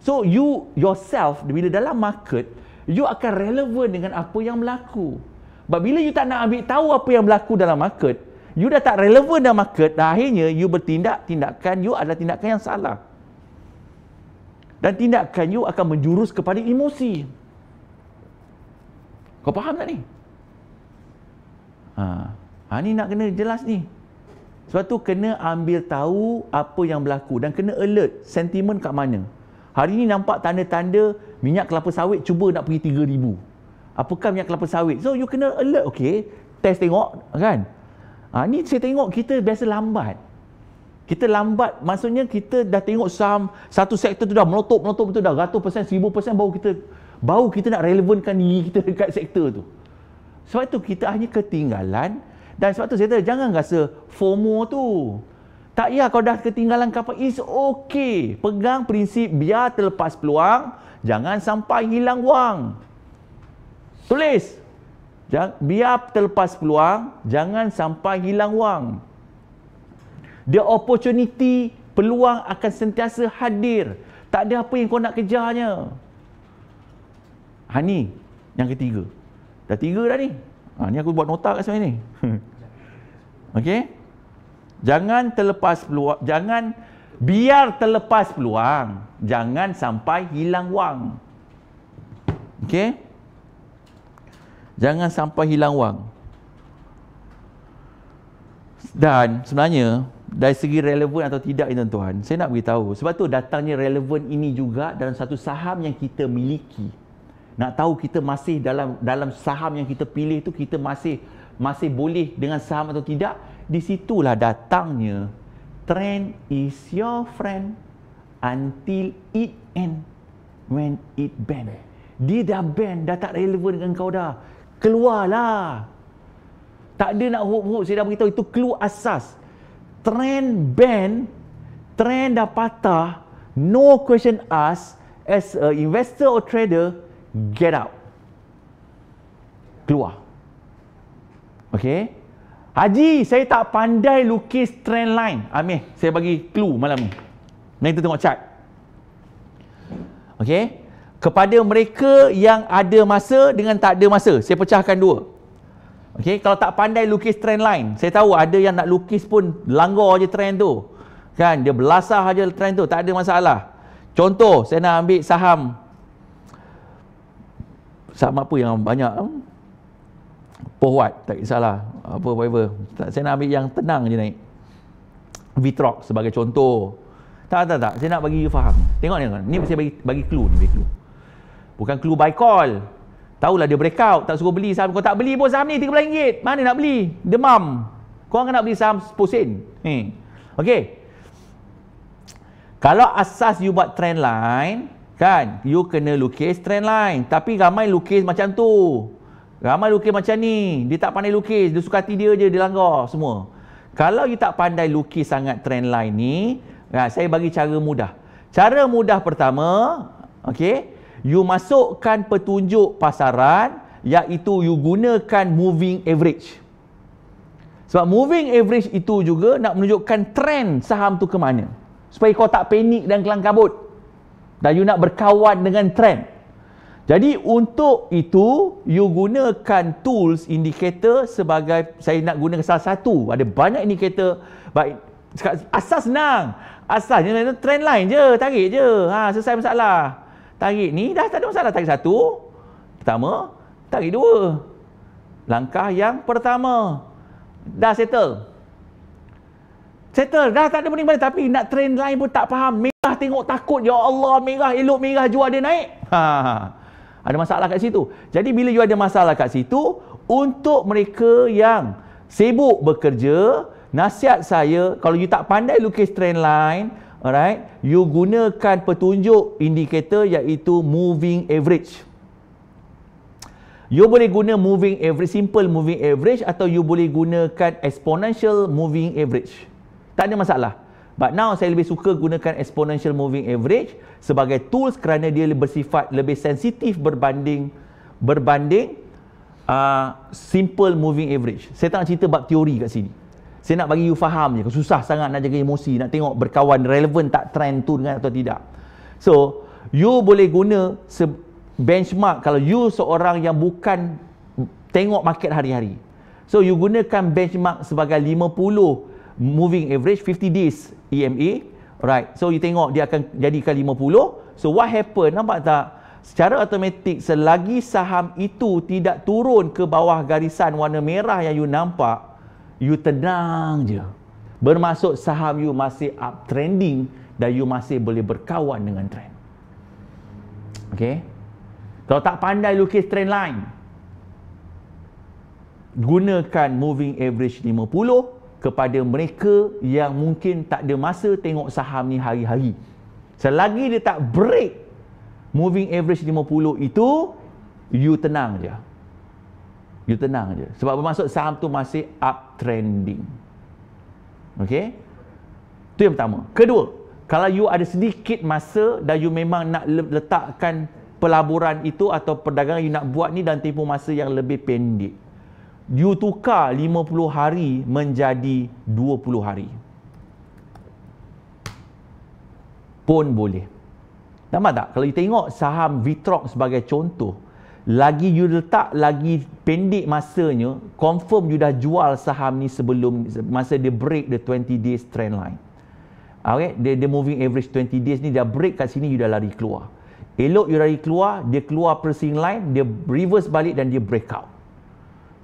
Speaker 5: So, you yourself, bila dalam market, you akan relevan dengan apa yang berlaku. But bila you tak nak ambil tahu apa yang berlaku dalam market, you dah tak relevan dalam market, dan akhirnya you tindakan you adalah tindakan yang salah. Dan tindakan you akan menjurus kepada emosi. Kau faham tak ni? Ni nak kena jelas ni. Sebab tu kena ambil tahu apa yang berlaku dan kena alert sentimen kat mana. Hari ni nampak tanda-tanda minyak kelapa sawit cuba nak pergi 3,000. Apakah minyak kelapa sawit? So you kena alert, okay. Test tengok kan. Ni saya tengok kita biasa lambat. Kita lambat, maksudnya kita dah tengok saham satu sektor tu dah meletup tu dah ratus persen, 1000% baru kita nak relevankan diri kita dekat sektor tu. Sebab tu kita hanya ketinggalan. Dan sebab tu saya kata jangan rasa FOMO tu. Tak payah kau dah ketinggalan kapal, it's okay. Pegang prinsip biar terlepas peluang, jangan sampai hilang wang. Tulis. Biar terlepas peluang, jangan sampai hilang wang. The opportunity, peluang akan sentiasa hadir. Tak ada apa yang kau nak kejarnya. Ni yang ketiga. Dah 3 dah ni. Ni aku buat nota kat sana ni. Okey? Jangan terlepas peluang, biar terlepas peluang, jangan sampai hilang wang. Okey? Jangan sampai hilang wang. Dan sebenarnya dari segi relevan atau tidak ini tuan-tuan, saya nak beritahu sebab tu datangnya relevan ini juga dalam satu saham yang kita miliki. Nak tahu kita masih dalam saham yang kita pilih tu, kita masih boleh dengan saham atau tidak. Di situlah datangnya trend is your friend until it end. When it bend, dia dah bend, dah tak relevan dengan kau dah. Keluarlah. Tak ada nak hope-hope, saya dah beritahu itu clue asas. Trend bend, trend dah patah, no question asked, as a investor or trader, get out. Keluar. Okey. Haji, saya tak pandai lukis trend line. Amir, saya bagi clue malam ni. Mari kita tengok chart. Okey. Kepada mereka yang ada masa dengan tak ada masa, saya pecahkan 2. Okey, kalau tak pandai lukis trend line, saya tahu ada yang nak lukis pun langgar je trend tu. Kan, dia belasah aja trend tu, tak ada masalah. Contoh, saya nak ambil saham apa yang banyak Pohwat, tak kisahlah, whatever. Saya nak ambil yang tenang je naik. Vitrox sebagai contoh. Tak. Saya nak bagi you faham. Tengok ni saya bagi clue ni, bukan clue buy call. Tahulah dia breakout, tak suruh beli saham. Kau tak beli pun saham ni RM13. Mana nak beli? Demam. Kau nak beli saham 10 sen. Okey. Kalau asas you buat trend line, kan, you kena lukis trend line. Tapi ramai lukis macam tu. Ramai lukis macam ni. Dia tak pandai lukis. Dia suka hati dia je, dia langgar semua. Kalau you tak pandai lukis sangat trend line ni, saya bagi cara mudah. Cara mudah pertama, okey, you masukkan petunjuk pasaran, iaitu you gunakan moving average. Sebab moving average itu juga nak menunjukkan trend saham tu ke mana. Supaya kau tak panik dan kelang kabut. Dan you nak berkawan dengan trend. Jadi untuk itu, you gunakan tools indikator sebagai, saya nak gunakan salah satu. Ada banyak indikator. Baik, asas senang. Asasnya trend line je, tarik je. Selesai masalah. Tarik ni dah tak ada masalah. Tarik satu. Pertama, tarik dua. Langkah yang pertama. Dah settle. Settle, dah tak ada pening-pening. Tapi nak trend line pun tak faham. Merah tengok takut. Ya Allah, merah, elok merah, jual dia naik. Ada masalah kat situ. Jadi bila you ada masalah kat situ, untuk mereka yang sibuk bekerja, nasihat saya, kalau you tak pandai lukis trend line, alright, you gunakan petunjuk indikator iaitu moving average. You boleh guna moving average, simple moving average, atau you boleh gunakan exponential moving average. Tak ada masalah. But now saya lebih suka gunakan exponential moving average sebagai tools kerana dia bersifat lebih sensitif berbanding simple moving average. Saya tak nak cerita bab teori kat sini. Saya nak bagi you faham je. Susah sangat nak jaga emosi, nak tengok berkawan relevan tak trend tu dengan atau tidak. So, you boleh guna benchmark kalau you seorang yang bukan tengok market hari-hari. So, you gunakan benchmark sebagai 50 moving average 50 days EMA, right? So you tengok dia akan jadikan 50. So what happen, nampak tak? Secara automatik selagi saham itu tidak turun ke bawah garisan warna merah yang you nampak, you tenang je. Bermaksud saham you masih uptrending dan you masih boleh berkawan dengan trend. Okey? Kalau tak pandai lukis trend line, gunakan moving average 50 kepada mereka yang mungkin tak ada masa tengok saham ni hari-hari. Selagi dia tak break moving average 50 itu, you tenang je. You tenang je. Sebab bermaksud saham tu masih uptrending. Okey? Itu yang pertama. Kedua, kalau you ada sedikit masa dan you memang nak letakkan pelaburan itu atau perdagangan you nak buat ni dalam tempoh masa yang lebih pendek, you tukar 50 hari menjadi 20 hari. Pun boleh. Nampak tak? Kalau you tengok saham Vitrox sebagai contoh, lagi you letak lagi pendek masanya, confirm you dah jual saham ni sebelum masa dia break the 20 days trend line. Okay? Dia moving average 20 days ni, dia break kat sini, you dah lari keluar. Elok you lari keluar, dia keluar pricing line, dia reverse balik dan dia break out.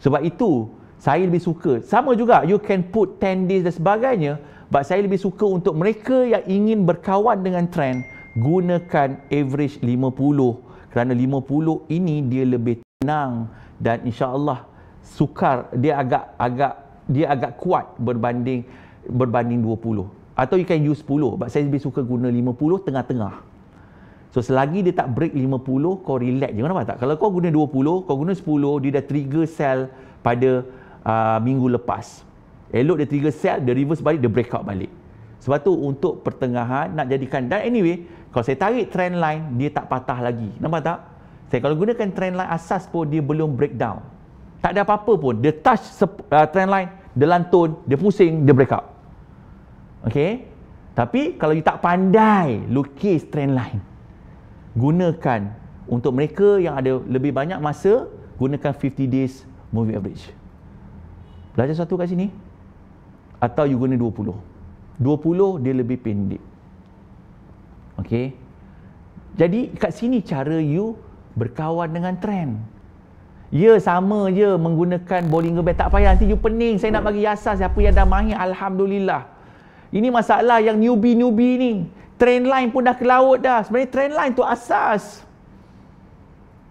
Speaker 5: Sebab itu, saya lebih suka. Sama juga, you can put 10 days dan sebagainya. But saya lebih suka untuk mereka yang ingin berkawan dengan trend, gunakan average 50. Kerana 50 ini dia lebih tenang dan insya-Allah sukar, dia agak kuat berbanding 20. Atau you can use 10. But saya lebih suka guna 50 tengah-tengah. So selagi dia tak break 50, kau relax je. Kau nampak tak? Kalau kau guna 20, kau guna 10, dia dah trigger sell pada minggu lepas. Elok dia trigger sell, dia reverse balik, dia break out balik. Sebab tu untuk pertengahan nak jadikan, dan anyway, kalau saya tarik trend line, dia tak patah lagi. Nampak tak? Saya kalau gunakan trend line asas pun, dia belum breakdown. Tak ada apa-apa pun. Dia touch trend line, dia lantun, dia pusing, dia break out. Okay? Tapi kalau you tak pandai lukis trend line, gunakan untuk mereka yang ada lebih banyak masa, gunakan 50 days moving average. Belajar satu kat sini. Atau you guna 20. 20 dia lebih pendek. Okey. Jadi kat sini cara you berkawan dengan trend. Ya, sama je menggunakan Bollinger Band. Tak payah nanti you pening. Saya nak bagi asas siapa yang dah mahir, alhamdulillah. Ini masalah yang newbie ni. Trend line pun dah ke laut dah. Sebenarnya trend line tu asas.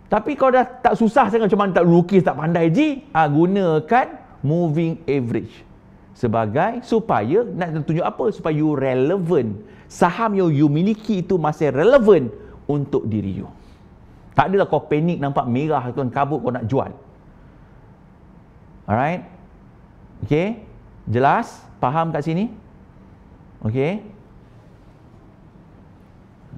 Speaker 5: Tapi kau dah tak susah sangat, cuma tak lukis, tak pandai ji, gunakan moving average sebagai supaya nak tunjuk apa? Supaya you relevant. saham yang you miliki itu masih relevan untuk diri you. Tak adalah kau panik nampak merah tuan kabut kau nak jual. Alright? Okay? Jelas? Faham kat sini? Okay?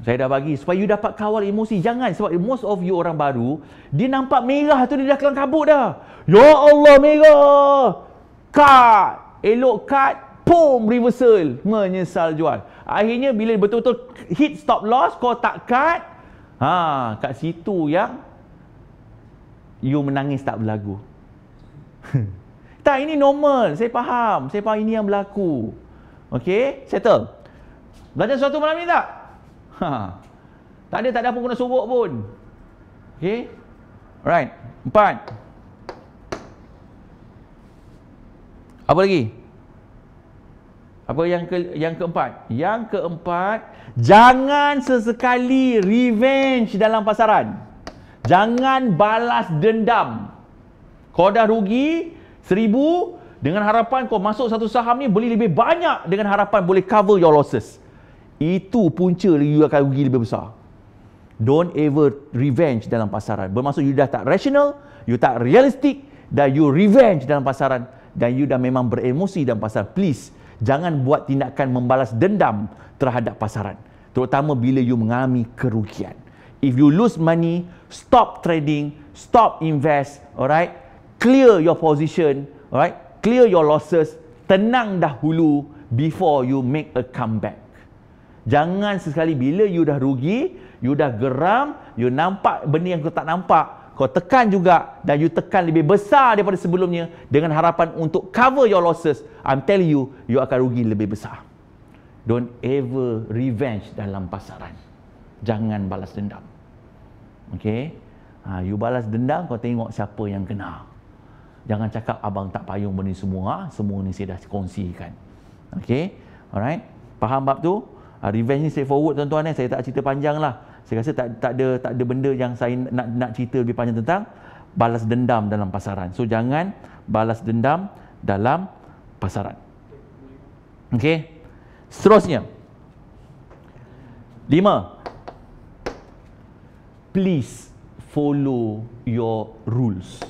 Speaker 5: Saya dah bagi supaya you dapat kawal emosi. Jangan, sebab most of you orang baru, dia nampak merah tu dia dah kelam kabut dah. Ya Allah, merah! Cut! Elok cut, pom, reversal. Menyesal jual. Akhirnya bila betul-betul hit stop loss, kau tak cut. Kat situ yang you menangis tak berlagu. Tak, ini normal. Saya faham. Saya faham ini yang berlaku. Okay, settle. Belajar sesuatu malam ni tak? Tak ada apa guna sobok pun. Okay. Alright. 4. Apa lagi? Apa yang keempat? Yang keempat, jangan sesekali revenge dalam pasaran. Jangan balas dendam. Kau dah rugi 1,000 dengan harapan kau masuk satu saham ni beli lebih banyak dengan harapan boleh cover your losses. Itu punca you akan rugi lebih besar. Don't ever revenge dalam pasaran. Bermaksud you dah tak rational, you tak realistic, dan you revenge dalam pasaran, dan you dah memang beremosi dalam pasaran. Please, jangan buat tindakan membalas dendam terhadap pasaran. Terutama bila you mengalami kerugian. If you lose money, stop trading, stop invest, alright? Clear your position, alright? Clear your losses, tenang dahulu before you make a comeback. Jangan sesekali bila you dah rugi, you dah geram, you nampak benda yang kau tak nampak, kau tekan juga, dan you tekan lebih besar daripada sebelumnya dengan harapan untuk cover your losses. I'm telling you, you akan rugi lebih besar. Don't ever revenge dalam pasaran. Jangan balas dendam. Okay? You balas dendam, kau tengok siapa yang kena. Jangan cakap abang tak payung benda semua. Semua ni saya dah kongsikan. Okay? Alright? Faham bab tu? Revenge ni straightforward tuan-tuan. Saya tak cerita panjang lah. Saya rasa tak ada benda yang saya nak cerita lebih panjang tentang balas dendam dalam pasaran. So jangan balas dendam dalam pasaran. Okey. Seterusnya. 5. Please follow your rules.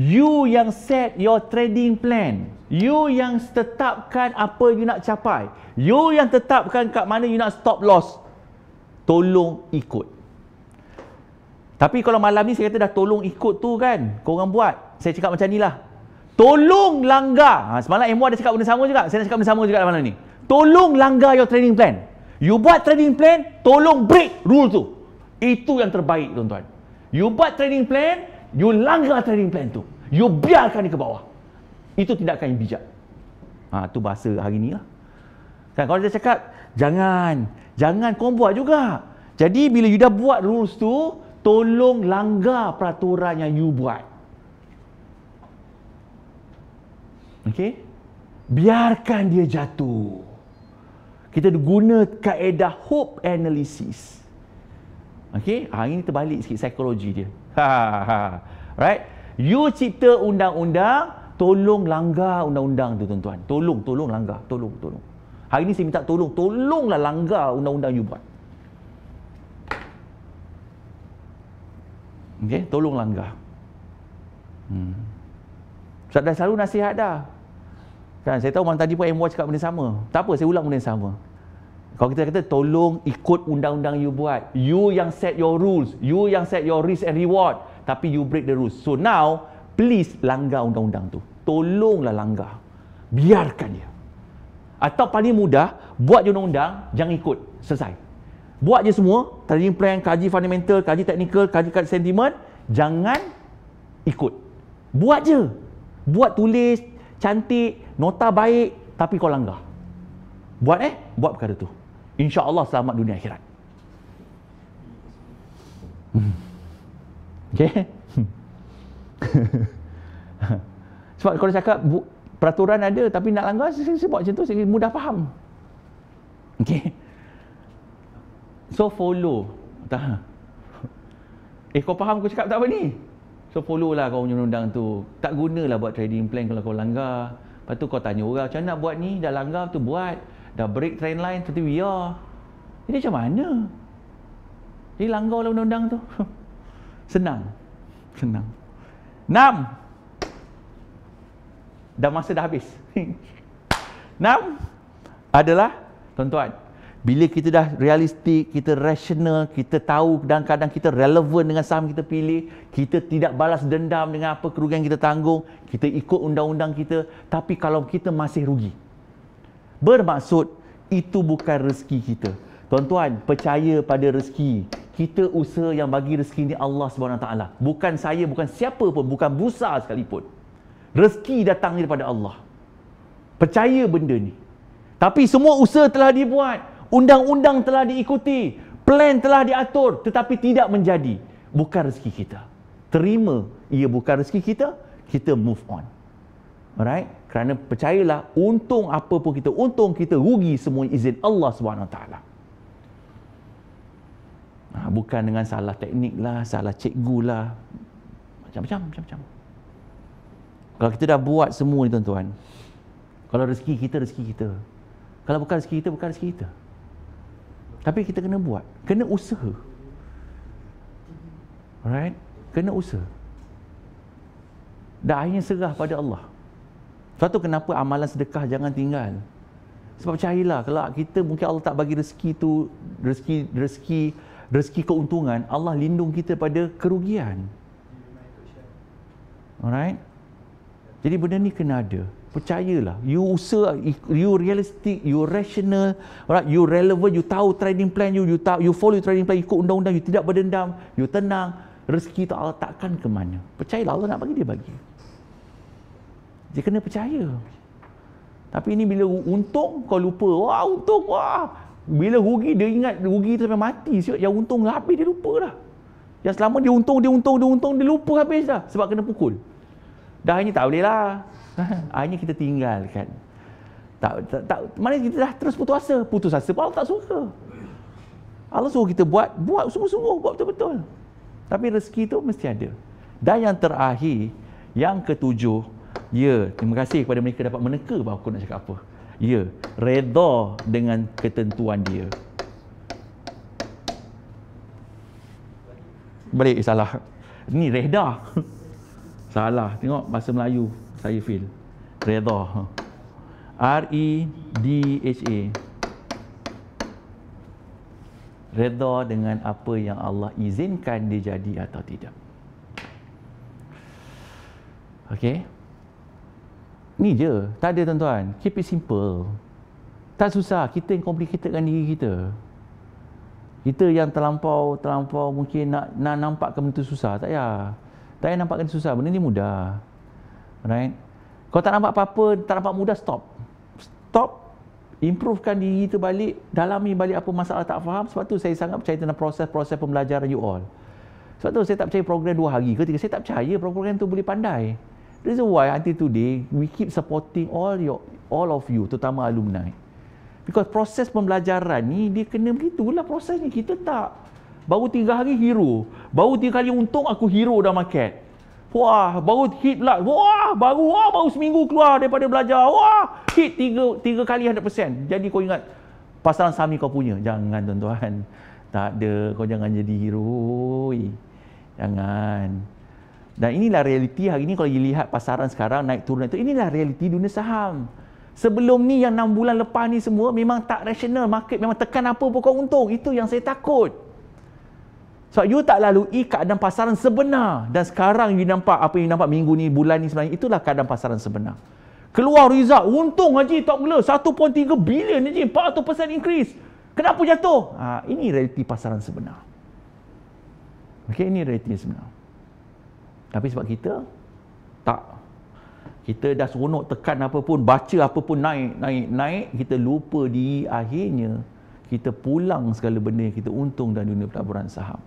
Speaker 5: You yang set your trading plan. You yang tetapkan apa you nak capai. You yang tetapkan kat mana you nak stop loss. Tolong ikut. Tapi kalau malam ni saya kata dah tolong ikut tu kan, korang buat. Saya cakap macam ni lah. Tolong langgar. Semalam MO ada cakap benda sama juga. Saya nak cakap benda sama juga malam ni. Tolong langgar your trading plan. You buat trading plan, tolong break rule tu. Itu yang terbaik tuan-tuan. You buat trading plan, you langgar trading plan tu. You biarkan dia ke bawah. Itu tindakan yang bijak. Tu bahasa hari ni lah. Kan kalau dia cakap, jangan kau buat juga. Jadi bila you dah buat rules tu, tolong langgar peraturan yang you buat. Okey? Biarkan dia jatuh. Kita guna kaedah hope analysis. Okey? Ini terbalik sikit psikologi dia. Right? You cipta undang-undang, tolong langgar undang-undang tu tuan-tuan. Tolong langgar, tolong. Hari ni saya minta tolonglah langgar undang-undang you buat. Okey, tolong langgar. Ustaz dah selalu nasihat dah. Kan saya tahu malam tadi pun MW cakap benda sama. Tak apa, saya ulang benda yang sama. Kalau kita kata tolong ikut undang-undang you buat. You yang set your rules, you yang set your risk and reward, tapi you break the rules. So now, please langgar undang-undang tu. Tolonglah langgar. Biarkan dia. Atau paling mudah, buat je undang-undang, jangan ikut. Selesai. Buat je semua, trading plan, kaji fundamental, kaji technical, kaji sentiment, jangan ikut. Buat je. Buat tulis, cantik, nota baik, tapi kau langgar. Buat perkara tu. InsyaAllah selamat dunia akhirat. Okay? Sebab kalau cakap peraturan ada tapi nak langgar, saya buat macam tu, saya mudah faham. Okay? So follow. Kau faham aku cakap tak apa ni? So follow lah kau undang-undang tu. Tak gunalah buat trading plan kalau kau langgar. Lepas tu kau tanya orang, macam nak buat ni? Dah langgar tu buat. dah break trend line seperti we are. Jadi macam mana? Jadi langgar lah undang-undang tu. Senang. 6. Dah masa dah habis. 6 adalah, tuan-tuan, bila kita dah realistik, kita rasional, kita tahu dan kadang kita relevan dengan saham kita pilih, kita tidak balas dendam dengan apa kerugian kita tanggung, kita ikut undang-undang kita, tapi kalau kita masih rugi, bermaksud itu bukan rezeki kita. Tuan-tuan, percaya pada rezeki. Kita usaha yang bagi rezeki ni Allah SWT. Bukan saya, bukan siapa pun, bukan busa sekalipun. Rezeki datang daripada Allah. Percaya benda ni. Tapi semua usaha telah dibuat, undang-undang telah diikuti, plan telah diatur, tetapi tidak menjadi. Bukan rezeki kita. Terima ia bukan rezeki kita, kita move on. Alright? Kerana percayalah, untung apa pun kita untung, kita rugi semua izin Allah SWT. Bukan dengan salah teknik lah, salah cikgu lah, macam-macam. Kalau kita dah buat semua ni tuan-tuan, kalau rezeki kita, rezeki kita. Kalau bukan rezeki kita, bukan rezeki kita. Tapi kita kena buat, kena usaha. Alright? Kena usaha. Dan akhirnya serah pada Allah. Sebab tu kenapa amalan sedekah jangan tinggal. Sebab percayalah, kalau kita mungkin Allah tak bagi rezeki tu, rezeki keuntungan, Allah lindung kita pada kerugian. Alright? Jadi benda ni kena ada. Percayalah, you usaha, you realistic, you rational, right? You relevant, you tahu trading plan you tahu, you follow trading plan, ikut undang-undang, you tidak berdendam, you tenang, rezeki tu Allah takkan ke mana. Percayalah, Allah nak bagi, dia bagi. Dia kena percaya. Tapi ini bila untung, kau lupa, wah untung, wah. Bila rugi, dia ingat rugi tu sampai mati. Yang untung habis, dia lupa dah. Yang selama dia untung, dia lupa habis dah. Sebab kena pukul. Dah ini tak boleh lah. Akhirnya kita tinggalkan. Mana kita dah terus putus asa pun Allah tak suka. Allah suruh kita buat sungguh-sungguh, buat betul-betul. Tapi rezeki tu mesti ada. Dan yang terakhir, yang ketujuh, terima kasih kepada mereka dapat meneka bahawa aku nak cakap apa. Redha dengan ketentuan dia. Balik, salah. Ni redha. Salah. Tengok bahasa Melayu. Saya feel redha. R-E-D-H-A. Redha dengan apa yang Allah izinkan dia jadi atau tidak. Okey. Ni je. Tak ada tuan-tuan. Keep it simple. Tak susah. Kita yang complicatedkan diri kita. Kita yang terlampau mungkin nak nampakkan benda tu susah. Tak payah. Tak payah nampakkan susah. Benda ni mudah. Right? Kalau tak nampak apa-apa, tak nampak mudah, stop. Improvekan diri kita balik, dalami balik apa masalah tak faham. Sebab tu saya sangat percaya tentang proses pembelajaran you all. Sebab tu saya tak percaya program 2 hari ke 3. Saya tak percaya program tu boleh pandai. Reason why until today we keep supporting all of you, terutama alumni. Because proses pembelajaran ni dia kena begitulah prosesnya. Kita tak baru 3 hari hero, baru 3 kali untung aku hero dah market. Wah, baru hit lah. Baru seminggu keluar daripada belajar. Wah, hit 3 kali 100%. Jadi kau ingat pasaran saham ni kau punya. Jangan tuan-tuan. Tak ada, kau jangan jadi hero. Jangan. Dan inilah realiti hari ni. Kalau you lihat pasaran sekarang naik turun itu, inilah realiti dunia saham. Sebelum ni yang 6 bulan lepas ni semua memang tak rasional. Market memang tekan apa pun kau untung. Itu yang saya takut. Sebab you tak lalui keadaan pasaran sebenar. Dan sekarang you nampak apa yang nampak minggu ni, bulan ni sebenarnya, itulah keadaan pasaran sebenar. Keluar result, untung haji tak gila, 1.3 bilion haji, 400% increase. Kenapa jatuh? Ini realiti pasaran sebenar. Okey, ini realiti sebenar. Tapi sebab kita tak. Kita dah seronok tekan apa pun, baca apa pun naik, kita lupa di akhirnya kita pulang segala benda yang kita untung dalam dunia pelaburan saham.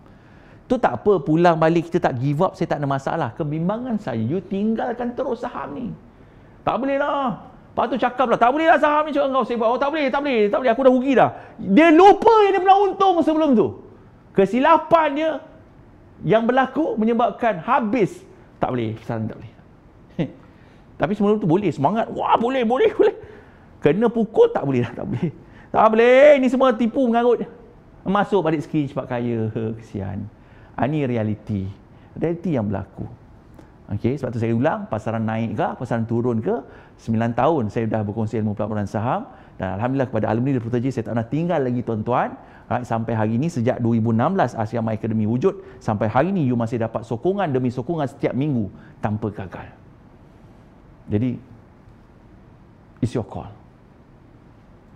Speaker 5: Tu tak apa, pulang balik kita tak give up, saya tak ada masalah. Kebimbangan saya, you tinggalkan terus saham ni. Tak boleh lah. Lepas tu cakap lah, tak boleh lah saham ni cakap kau. Saya buat, tak boleh, aku dah rugi dah. Dia lupa yang dia pernah untung sebelum tu. Kesilapan dia yang berlaku menyebabkan habis. Tak boleh, saran tak boleh. Tapi sebelum tu boleh, semangat. Wah, boleh. Kena pukul tak boleh dah, tak boleh. Tak boleh, ni semua tipu mengarut. Masuk balik skrin cepat kaya. Kesian. Ini realiti. Realiti yang berlaku. Okey, sebab tu saya ulang, pasaran naik ke, pasaran turun ke, 9 tahun saya dah berkongsi ilmu pelaburan saham dan alhamdulillah kepada alumni The Protege saya tak pernah tinggal lagi tuan-tuan. Sampai hari ini sejak 2016 Asiama Academy wujud, sampai hari ini you masih dapat sokongan demi sokongan setiap minggu tanpa gagal. Jadi it's your call.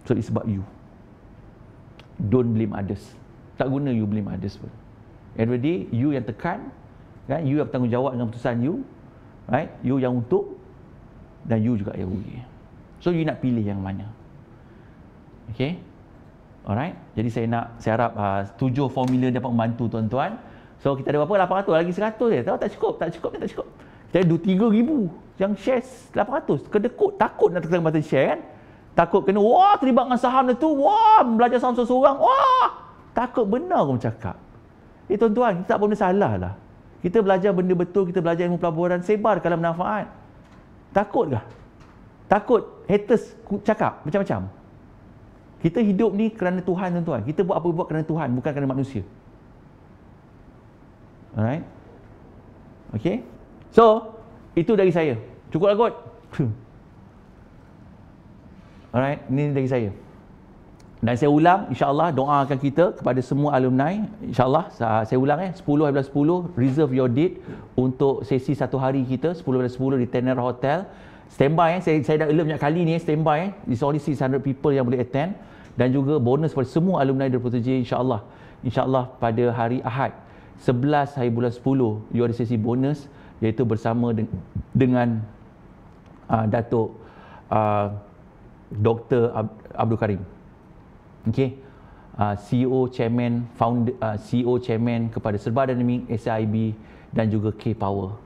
Speaker 5: So it's about you. Don't blame others. Tak guna you blame others pun. Every day you yang tekan, kan? You yang bertanggungjawab dengan keputusan you, right? You yang untung dan you juga yang rugi. So you nak pilih yang mana? Okay? Alright. Jadi saya harap 7 formula dapat membantu tuan-tuan. So kita ada berapa? 800 lagi 100 je. Tahu tak cukup? Tak cukup. Kita ada 3,000 yang share 800. Kedekut, takut nak tekan button share kan? Takut kena terlibat dengan saham tu. Belajar saham seorang-seorang. Takut benar aku cakap. Tuan-tuan, kita tak boleh salah lah. Kita belajar benda betul, kita belajar ilmu pelaburan, sebarkanlah manfaat. Takut kah? Takut haters cakap macam-macam. Kita hidup ni kerana Tuhan, tuan-tuan. Kita buat apa-apa kerana Tuhan, bukan kerana manusia. Alright? Okay? So, itu dari saya. Cukup lah kot? Alright, ini dari saya. Dan saya ulang, insyaAllah doakan kita kepada semua alumni. InsyaAllah, saya ulang 10/10, reserve your date untuk sesi 1 hari kita, 10/10 di Tenera Hotel. Standby, saya dah alert banyak kali ni, standby. It's only 600 people yang boleh attend. Dan juga bonus pada semua alumni The Protege, insyaAllah. InsyaAllah pada hari Ahad, 11 hari bulan 10, you ada sesi bonus, iaitu bersama dengan Datuk Dr. Abdul Karim. Okay. CEO, Chairman, CEO, Chairman kepada Serba Dynamic, SIB dan juga K-Power.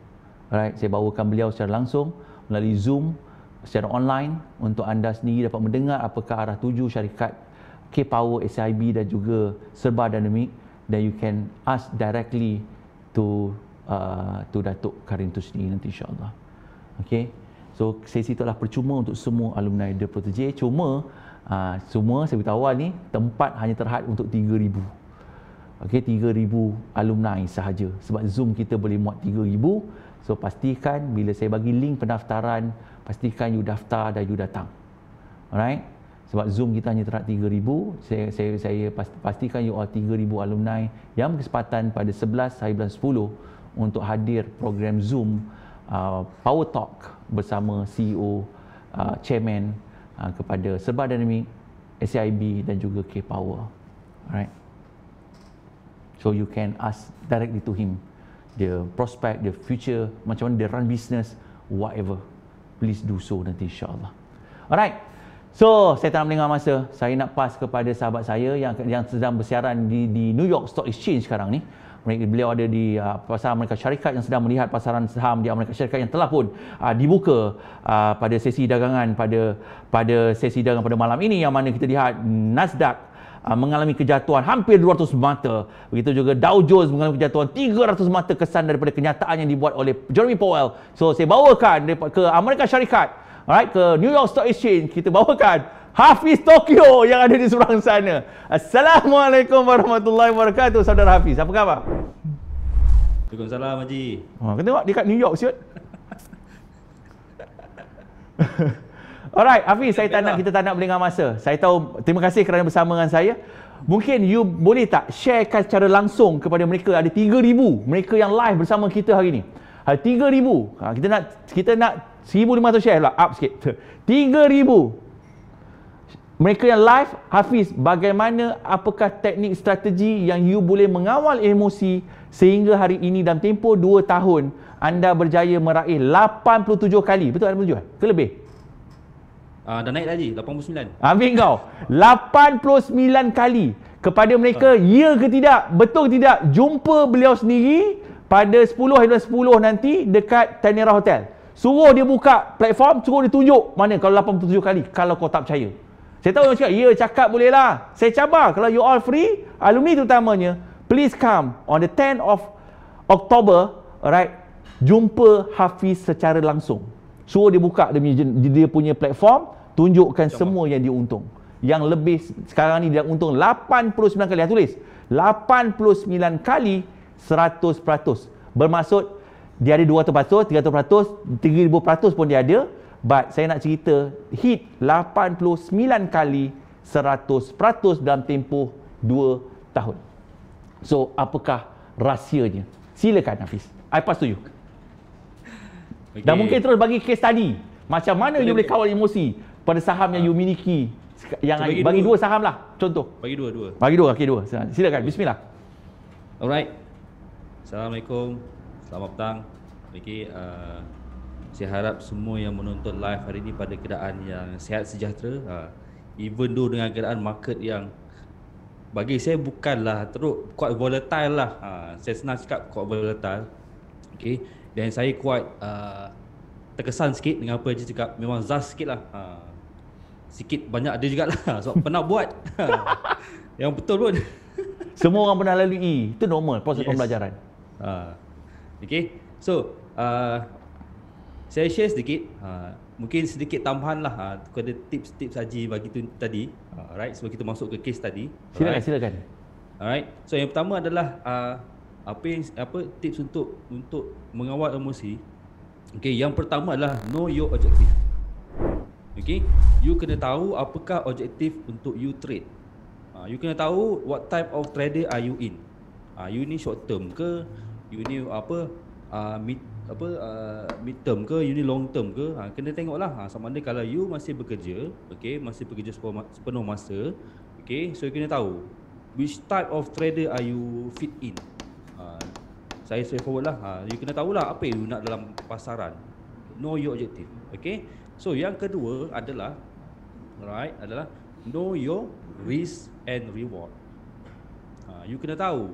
Speaker 5: Alright, saya bawakan beliau secara langsung melalui Zoom, secara online untuk anda sendiri dapat mendengar apakah arah tuju syarikat K-Power, SIB dan juga Serba Dynamic, dan you can ask directly to Datuk Karim tu sendiri nanti insyaAllah. Okay. So sesi itu adalah percuma untuk semua alumni The Protege. Cuma semua saya beritahu awal ni tempat hanya terhad untuk 3,000. Okey, 3,000 alumni sahaja. Sebab Zoom kita boleh muat 3,000. So pastikan bila saya bagi link pendaftaran, pastikan you daftar dan you datang. Alright? Sebab Zoom kita hanya terhad 3,000. Saya pastikan you all 3,000 alumni yang berkesempatan pada 11 hari bulan 10 untuk hadir program Zoom Power Talk bersama CEO, Chairman kepada Serba Dynamic, SIB dan juga K-Power. Alright. So you can ask directly to him the prospect, the future, macam mana dia run business, whatever. Please do so nanti insyaAllah. Alright. So saya tak nak melengah masa. Saya nak pass kepada sahabat saya yang sedang bersiaran di New York Stock Exchange sekarang ni. Beliau ada di pasaran Amerika Syarikat yang sedang melihat pasaran saham di Amerika Syarikat yang telah pun dibuka pada sesi dagangan pada sesi dagangan pada malam ini, yang mana kita lihat Nasdaq mengalami kejatuhan hampir 200 mata. Begitu juga Dow Jones mengalami kejatuhan 300 mata kesan daripada kenyataan yang dibuat oleh Jeremy Powell. So saya bawakan ke Amerika Syarikat, alright, ke New York Stock Exchange, kita bawakan Hafiz Tokyo yang ada di seberang sana. Assalamualaikum warahmatullahi wabarakatuh, saudara Hafiz. Apa khabar?
Speaker 6: Waalaikumsalam, Haji.
Speaker 5: Kena tengok dekat New York siut. Alright, Hafiz, kita tak nak melengah masa. Saya tahu, terima kasih kerana bersama dengan saya. Mungkin you boleh tak sharekan secara langsung kepada mereka, ada 3,000 mereka yang live bersama kita hari ini. Ada 3,000. Kita nak 1,500 share lah, up sikit. 3,000 mereka yang live. Hafiz, bagaimana, apakah teknik strategi yang you boleh mengawal emosi sehingga hari ini dalam tempoh 2 tahun anda berjaya meraih 87 kali, betul 87 ke lebih?
Speaker 6: Dah naik lagi, 89.
Speaker 5: Ambil kau 89 kali kepada mereka. Ya ke tidak, betul ke tidak, jumpa beliau sendiri pada 10 hari bulan 10 nanti dekat Tenera Hotel. Suruh dia buka platform, suruh dia tunjuk mana kalau 87 kali, kalau kau tak percaya. Saya tahu orang cakap, ya cakap boleh lah. Saya cabar, kalau you all free, alumni terutamanya, please come on the 10th of October, alright, jumpa Hafiz secara langsung. Suruh dia buka dia punya platform, Tunjukkan semua yang dia untung. Yang lebih sekarang ni dia untung 89 kali. Tulis 89 kali 100%. Bermaksud dia ada 200%, 300%, 1000% pun dia ada. But saya nak cerita hit 89 kali 100% dalam tempoh 2 tahun. So apakah rahsianya? Silakan Hafiz. I pass to you.
Speaker 6: Okay.
Speaker 5: Dan mungkin terus bagi case study. Macam mana you boleh kawal emosi pada saham yang you miliki. Yang bagi dua saham lah. Contoh.
Speaker 6: Bagi dua.
Speaker 5: Bagi dua. Okay, dua. Silakan. Bismillah.
Speaker 6: Alright. Assalamualaikum. Selamat petang. Okay, saya harap semua yang menonton live hari ini pada keadaan yang sihat sejahtera. Even though dengan keadaan market yang bagi saya bukanlah teruk, quite volatile lah. Saya senang cakap quite volatile. Okay. Dan saya quite terkesan sikit dengan apa yang dia cakap. Memang zas sikit lah. Sikit banyak ada jugalah. Sebab pernah buat. Yang betul pun.
Speaker 5: Semua orang pernah lalui. Itu normal proses pembelajaran.
Speaker 6: Okay. So, saya share sedikit, mungkin sedikit tambahan lah kepada tips-tips Haji bagi tu tadi. Alright, sebelum kita masuk ke case tadi.
Speaker 5: Silakan.
Speaker 6: Alright. So yang pertama adalah tips untuk mengawal emosi. Okay, yang pertama adalah know your objective. Okay, you kena tahu apakah objektif untuk you trade. You kena tahu what type of trader are you in. You ni short term ke, you ni mid term ke, you ni long term ke, kena tengoklah sama ada kalau you masih bekerja, okay, masih bekerja sepenuh masa, okay, so you kena tahu which type of trader are you fit in. Saya straightforward lah, you kena tahulah apa yang you nak dalam pasaran. Know your objective, okay. So yang kedua adalah know your risk and reward. You kena tahu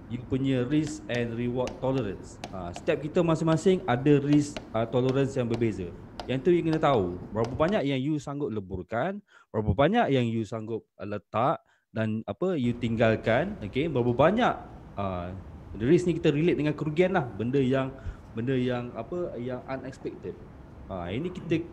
Speaker 6: you punya risk and reward tolerance. Setiap kita masing-masing ada risk tolerance yang berbeza. Yang tu you kena tahu berapa banyak yang you sanggup leburkan, berapa banyak yang you sanggup letak dan you tinggalkan. Okay, berapa banyak risk ni kita relate dengan kerugian lah, benda yang yang unexpected. Ini kita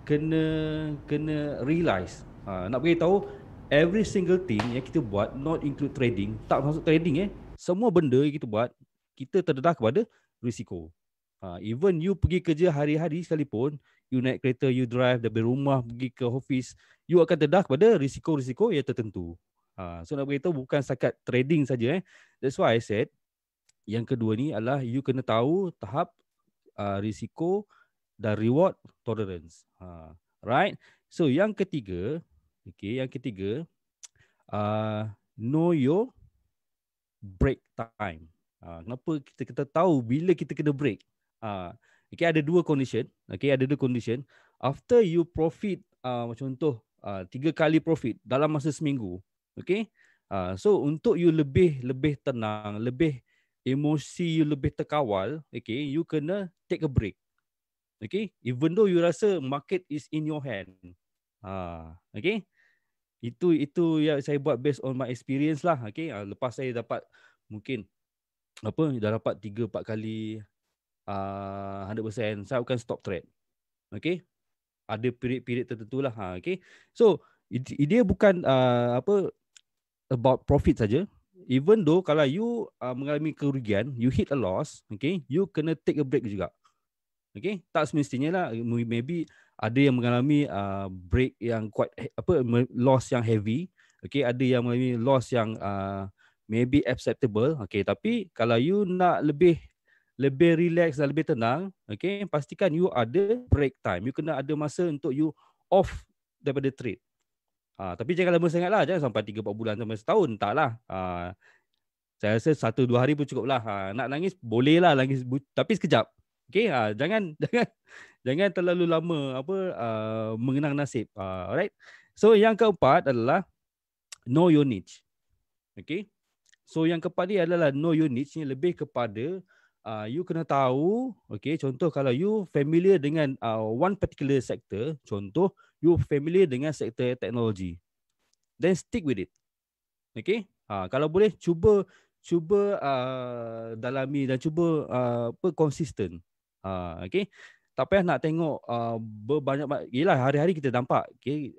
Speaker 6: kena realize. Nak beritahu every single thing yang kita buat, not include trading, tak masuk trading semua benda yang kita buat, kita terdedah kepada risiko. Even you pergi kerja hari-hari sekalipun, you naik kereta, you drive dari rumah pergi ke office, you akan terdedah kepada risiko-risiko yang tertentu. So nak beritahu bukan setakat trading saja. That's why I said yang kedua ni adalah you kena tahu tahap risiko dan reward tolerance. Right? So yang ketiga, know your break time. Kenapa kita tahu bila kita kena break? Okay, ada dua condition. After you profit, macam contoh 3 kali profit dalam masa seminggu. Okay. So untuk you lebih tenang, lebih emosi you lebih terkawal, okay, you kena take a break. Okay, even though you rasa market is in your hand. Okay. Itu yang saya buat based on my experience lah. Okay. Lepas saya dapat mungkin dah dapat 3-4 kali 100%, saya akan stop trade. Okay. Ada period tertentu lah. Okay. So dia bukan about profit saja. Even though kalau you mengalami kerugian, you hit a loss, okay, you kena take a break juga. Okay, tak semestinya lah. Maybe ada yang mengalami break yang quite loss yang heavy. Okay, ada yang mengalami loss yang maybe acceptable. Okay, tapi kalau you nak lebih relax dan lebih tenang, okay, pastikan you ada break time. You kena ada masa untuk you off daripada trade. Tapi jangan lama sangat lah. Jangan sampai 3-4 bulan sampai setahun. Tak lah. Saya rasa 1-2 hari pun cukup lah. Nak nangis boleh lah nangis, tapi sekejap. Okay, jangan terlalu lama mengenang nasib. Alright. So yang keempat adalah know your niche. Okay. So yang keempat ni adalah know your niche ni lebih kepada you kena tahu. Okay. Contoh kalau you familiar dengan one particular sector, contoh you familiar dengan sektor teknologi, then stick with it. Okay. Kalau boleh cuba dalami dan cuba konsisten. Okay. tak payah nak tengok berbanyak. Yelah, hari-hari kita nampak, okay,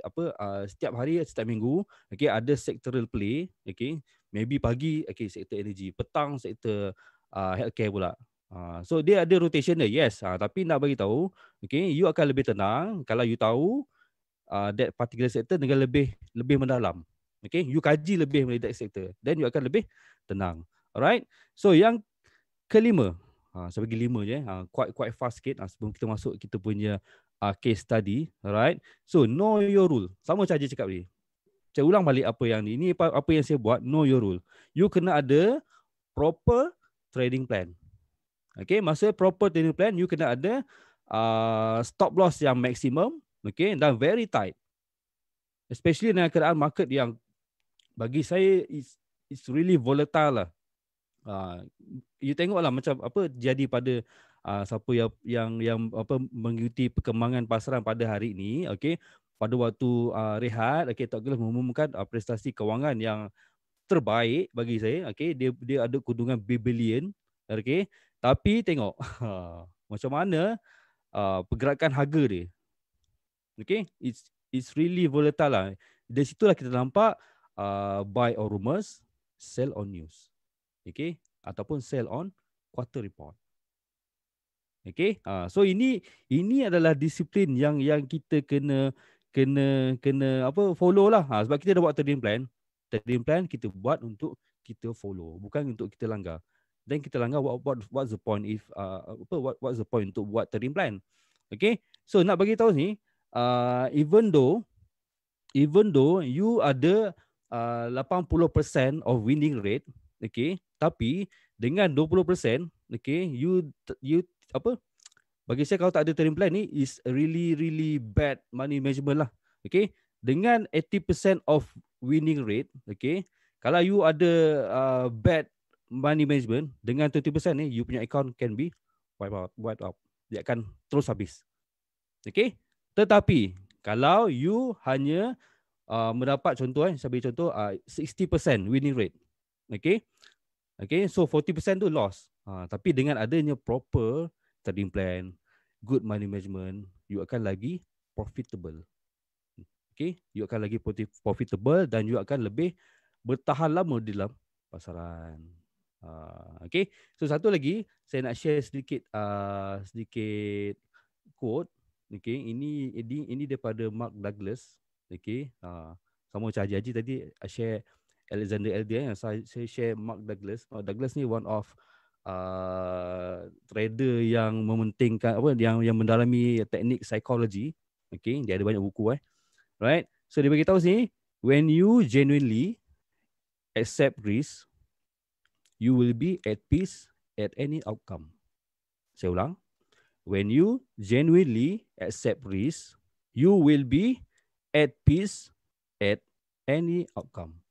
Speaker 6: setiap hari, setiap minggu, okay, ada sectoral play, okay. Maybe pagi, okay, sektor energy, petang sektor healthcare pula. So dia ada rotation dia, yes. Tapi nak bagi tahu, okay, you akan lebih tenang kalau you tahu that particular sector dengan lebih mendalam. Okay, you kaji lebih mengenai that sector, then you akan lebih tenang. Alright. So yang kelima, saya bagi 5 je, quite fast sikit sebelum kita masuk kita punya case study. Alright. So know your rule. Sama macam Haji cakap tadi. Saya ulang balik apa yang ni. Ini apa yang saya buat. Know your rule. You kena ada proper trading plan. Okay, maksud proper trading plan, you kena ada stop loss yang maksimum, okay, dan very tight. Especially dengan keadaan market yang bagi saya it's really volatile lah. You tengoklah macam apa jadi pada siapa yang mengikuti perkembangan pasaran pada hari ini, okey, pada waktu rehat, okey, Tok Glove mengumumkan prestasi kewangan yang terbaik bagi saya, okey, dia ada keuntungan billion, okey, tapi tengok macam mana pergerakan harga dia, okey, it's really volatile lah. Dari situlah kita nampak buy on rumors, sell on news. Okay, ataupun sell on quarter report. Okay, so ini adalah disiplin yang kita kena follow lah. Sebab kita dah buat trading plan. Trading plan kita buat untuk kita follow, bukan untuk kita langgar. Dan kita langgar, what's the point if what's the point untuk buat trading plan? Okay, so nak bagi tahu ni, even though you ada 80% of winning rate, okay, tapi dengan 20%, okay, you bagi saya kalau tak ada trading plan ni is really bad money management lah. Okay, dengan 80% of winning rate, okay, kalau you ada bad money management dengan 20% ni, you punya account can be wiped out. Dia akan terus habis. Okay, tetapi kalau you hanya mendapat contoh, saya bagi contoh 60% winning rate, okay, so 40% tu loss. Tapi dengan adanya proper trading plan, good money management, you akan lagi profitable. Okay, you akan lagi profitable dan you akan lebih bertahan lama di dalam pasaran. Okay, so satu lagi saya nak share sedikit quote. Okay, ini daripada Mark Douglas. Okay, sama macam Haji tadi share Alexander Elder, saya share Mark Douglas. Mark Douglas ni one of trader yang mementingkan yang mendalami teknik psikologi. Okay, dia ada banyak buku right. So dia bagi tahu sini, when you genuinely accept risk, you will be at peace at any outcome. Saya ulang. When you genuinely accept risk, you will be at peace at any outcome.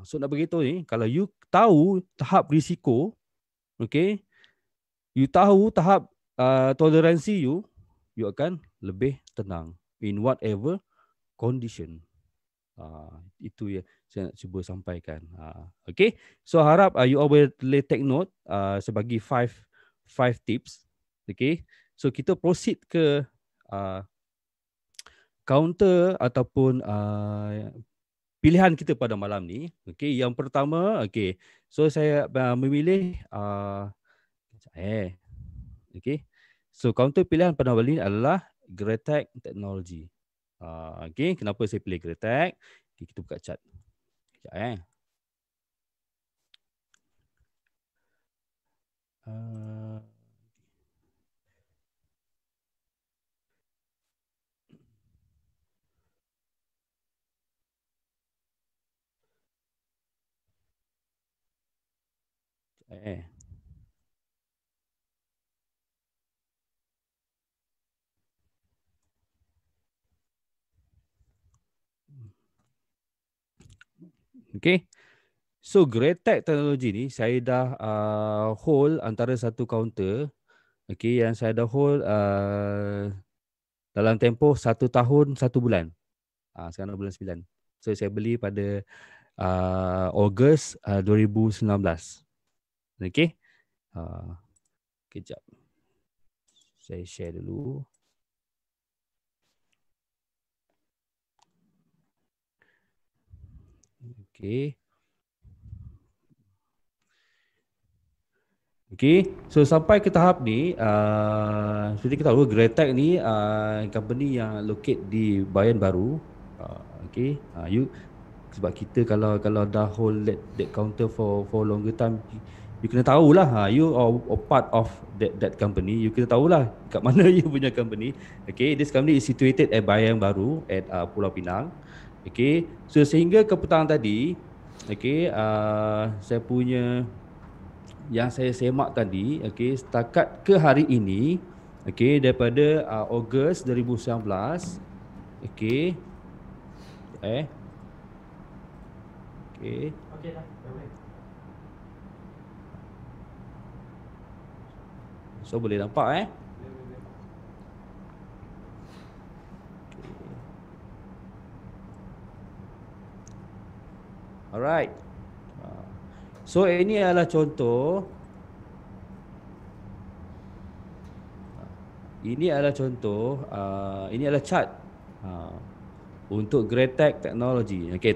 Speaker 6: So nak beritahu ni, kalau you tahu tahap risiko, okay, you tahu tahap toleransi you akan lebih tenang in whatever condition. Itu yang saya nak cuba sampaikan. Okay, so harap you all boleh take note. Saya bagi 5 tips. Okay, so kita proceed ke counter ataupun pilihan kita pada malam ni. Okay, yang pertama, okay, so saya memilih okay, so counter pilihan pada malam ni adalah Greatech Technology. Okay, kenapa saya pilih Greatech? Okay, kita buka chart. Sekejap Okay, so Greatech Technology ni saya dah hold antara satu counter, okay, yang saya dah hold dalam tempoh 1 tahun 1 bulan. Sekarang bulan 9. So saya beli pada Ogos 2019. Okay, kejap. Saya share dulu. Okay. Okay, so sampai ke tahap ni, seperti kita tahu Greatech ni company yang locate di Bayan Baru. Okay, sebab kita kalau dah hold that counter for longer time, you kena tahulah, you are part of that company, you kena tahulah kat mana you punya company. Okay, this company is situated at Bayan Baru at Pulau Pinang. Okay, so sehingga ke petang tadi, okay, saya punya yang saya semak tadi, okay, setakat ke hari ini, okay, daripada Ogos 2019, okay, okay, so boleh nampak alright. So ini adalah contoh. Ini adalah contoh. Ini adalah chart untuk Greatech Technology. Okay,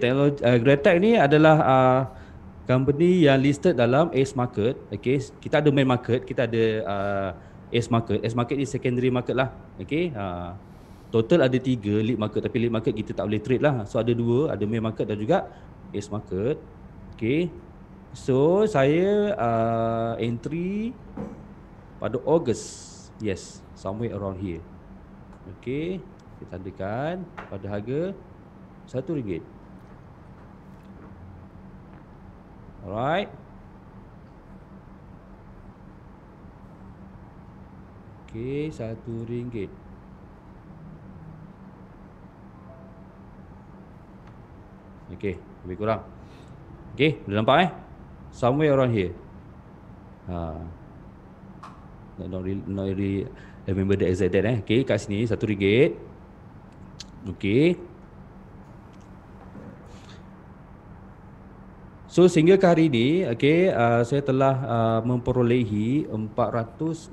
Speaker 6: Greatech ni adalah company yang listed dalam Ace Market. Okay, kita ada main market, kita ada Ace Market. Ace Market ni secondary market lah. Okay, total ada 3 lead market, tapi lead market kita tak boleh trade lah. So ada 2, ada main market dan juga Ace Market. Okay. So saya entry pada Ogos, yes, somewhere around here. Okay, kita tandakan pada harga RM1. Alright. Okay, RM1. Okay, lebih kurang. Okay, boleh nampak somewhere around here. Not really remember the exact date Okay, kat sini RM1. Okay. So sehingga ke hari ini, okay, saya telah memperolehi 489%.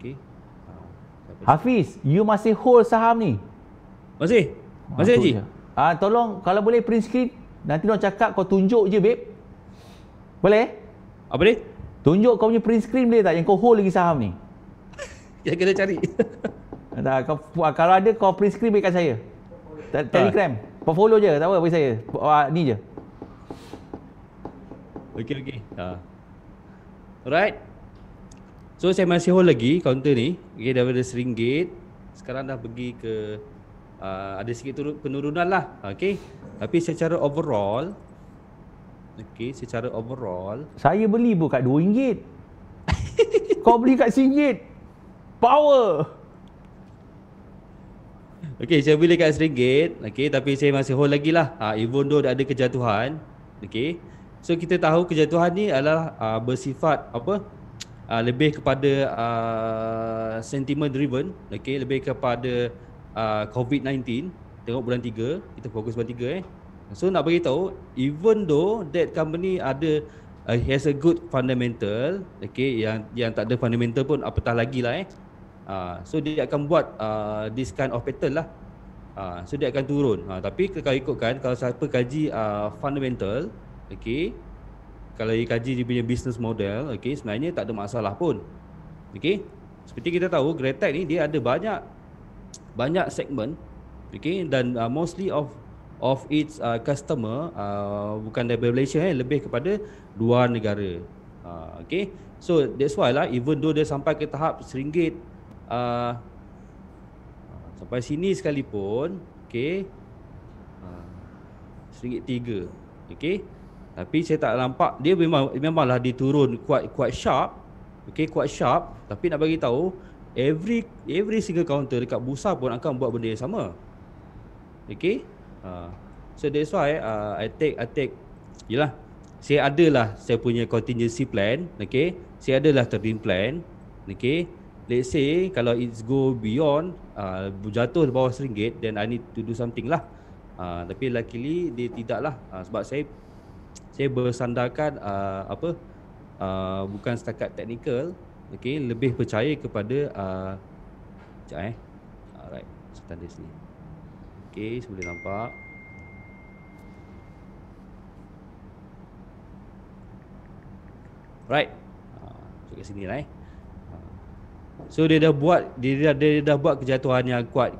Speaker 6: Okay.
Speaker 5: Hafiz, you masih hold saham ni?
Speaker 6: Masih Haji?
Speaker 5: Tolong kalau boleh print screen. Nanti diorang cakap kau tunjuk je, babe. Boleh?
Speaker 6: Apa ni?
Speaker 5: Tunjuk kau punya print screen boleh tak? Yang kau hold lagi saham ni.
Speaker 6: Yang kena cari.
Speaker 5: Tak, kalau ada kau print screen bagi kat saya. Telegram. Portfolio je, tak apa bagi saya. Ni je.
Speaker 6: Okey. Alright. So saya masih hold lagi counter ni. Okay, daripada RM1. Sekarang dah pergi ke ada sikit penurunan lah. Okay. Tapi secara overall, okay, secara overall,
Speaker 5: saya beli pun kat RM2. Kau beli kat RM1. Power.
Speaker 6: Okay, saya beli kat RM1. Okay, tapi saya masih hold lagi lah. Even though ada kejatuhan. Okay. So kita tahu kejatuhan ni adalah bersifat apa? Lebih kepada sentiment driven. Okay, lebih kepada COVID-19. Tengok bulan 3, kita fokus bulan 3 So nak bagi tahu, even though that company ada has a good fundamental, okay, yang tak ada fundamental pun apatah lagi lah so dia akan buat this kind of pattern lah. So dia akan turun. Tapi kalau ikutkan, kalau siapa kaji fundamental, okay, kalau dia kaji dia punya business model, okay, sebenarnya tak ada masalah pun. Okay, seperti kita tahu Greatech ni dia ada banyak segmen, okay, dan mostly of its customer bukan dari Malaysia, lebih kepada luar negara. Okay, so that's why lah, even though dia sampai ke tahap RM1 sampai sini sekalipun, okay, RM1.3, okay, tapi saya tak nampak dia memanglah diturun quite sharp, okay, quite sharp. Tapi nak bagi tahu, every single counter dekat bursa pun akan buat benda yang sama. Okay, so that's why I take yelah, saya adalah saya punya contingency plan, okay, saya adalah trading plan, okay. Let's say kalau it's go beyond jatuh di bawah RM1, then I need to do something lah. Tapi luckily dia tidak lah, sebab saya bersandarkan bukan setakat teknikal, okey, lebih percaya kepada sekejap alright, standard sini. Okey, boleh nampak. Right. Kat sini lah So dia dah buat kejatuhan yang quite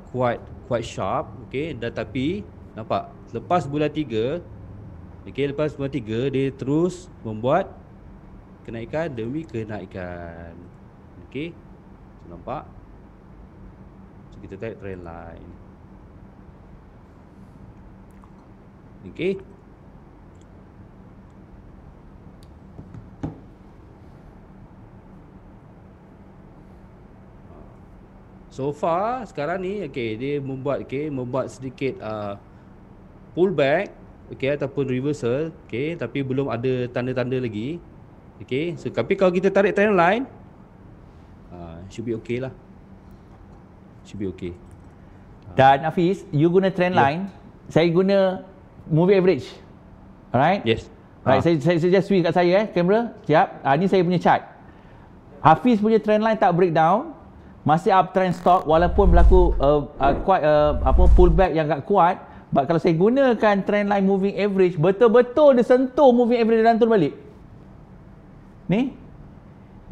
Speaker 6: sharp, okey, dan tapi nampak lepas bulan 3, okey, lepas bulan 3 dia terus membuat kenaikan demi kenaikan. Okey. So, nampak? So kita tarik trend line. Okey. So far sekarang ni dia membuat sedikit pullback, ataupun reversal, tapi belum ada tanda-tanda lagi. So tapi kalau kita tarik trend line should be okay lah. Should be okay.
Speaker 5: Dan Hafiz, you guna trend line, saya guna moving average. Alright?
Speaker 6: Yes.
Speaker 5: Right, saya just switch kat saya kamera. Siap. Ni saya punya chart. Hafiz punya trend line tak breakdown, masih uptrend stock walaupun berlaku pullback yang agak kuat. But kalau saya gunakan trend line moving average, betul-betul dia sentuh moving average dan turun balik. Ni.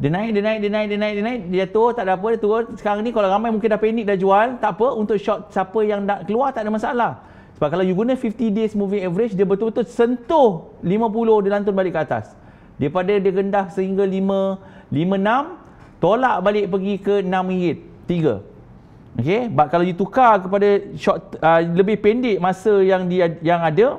Speaker 5: Dia naik, dia jatuh, tak ada apa, dia turun. Sekarang ni kalau ramai mungkin dah panik dah jual, tak apa, untuk short siapa yang nak keluar tak ada masalah. Sebab kalau you guna 50 days moving average, dia betul-betul sentuh 50 dia lantur balik ke atas. Daripada dia rendah sehingga 5.6, tolak balik pergi ke RM6.3. Okey, but kalau ditukar kepada short lebih pendek masa yang ada.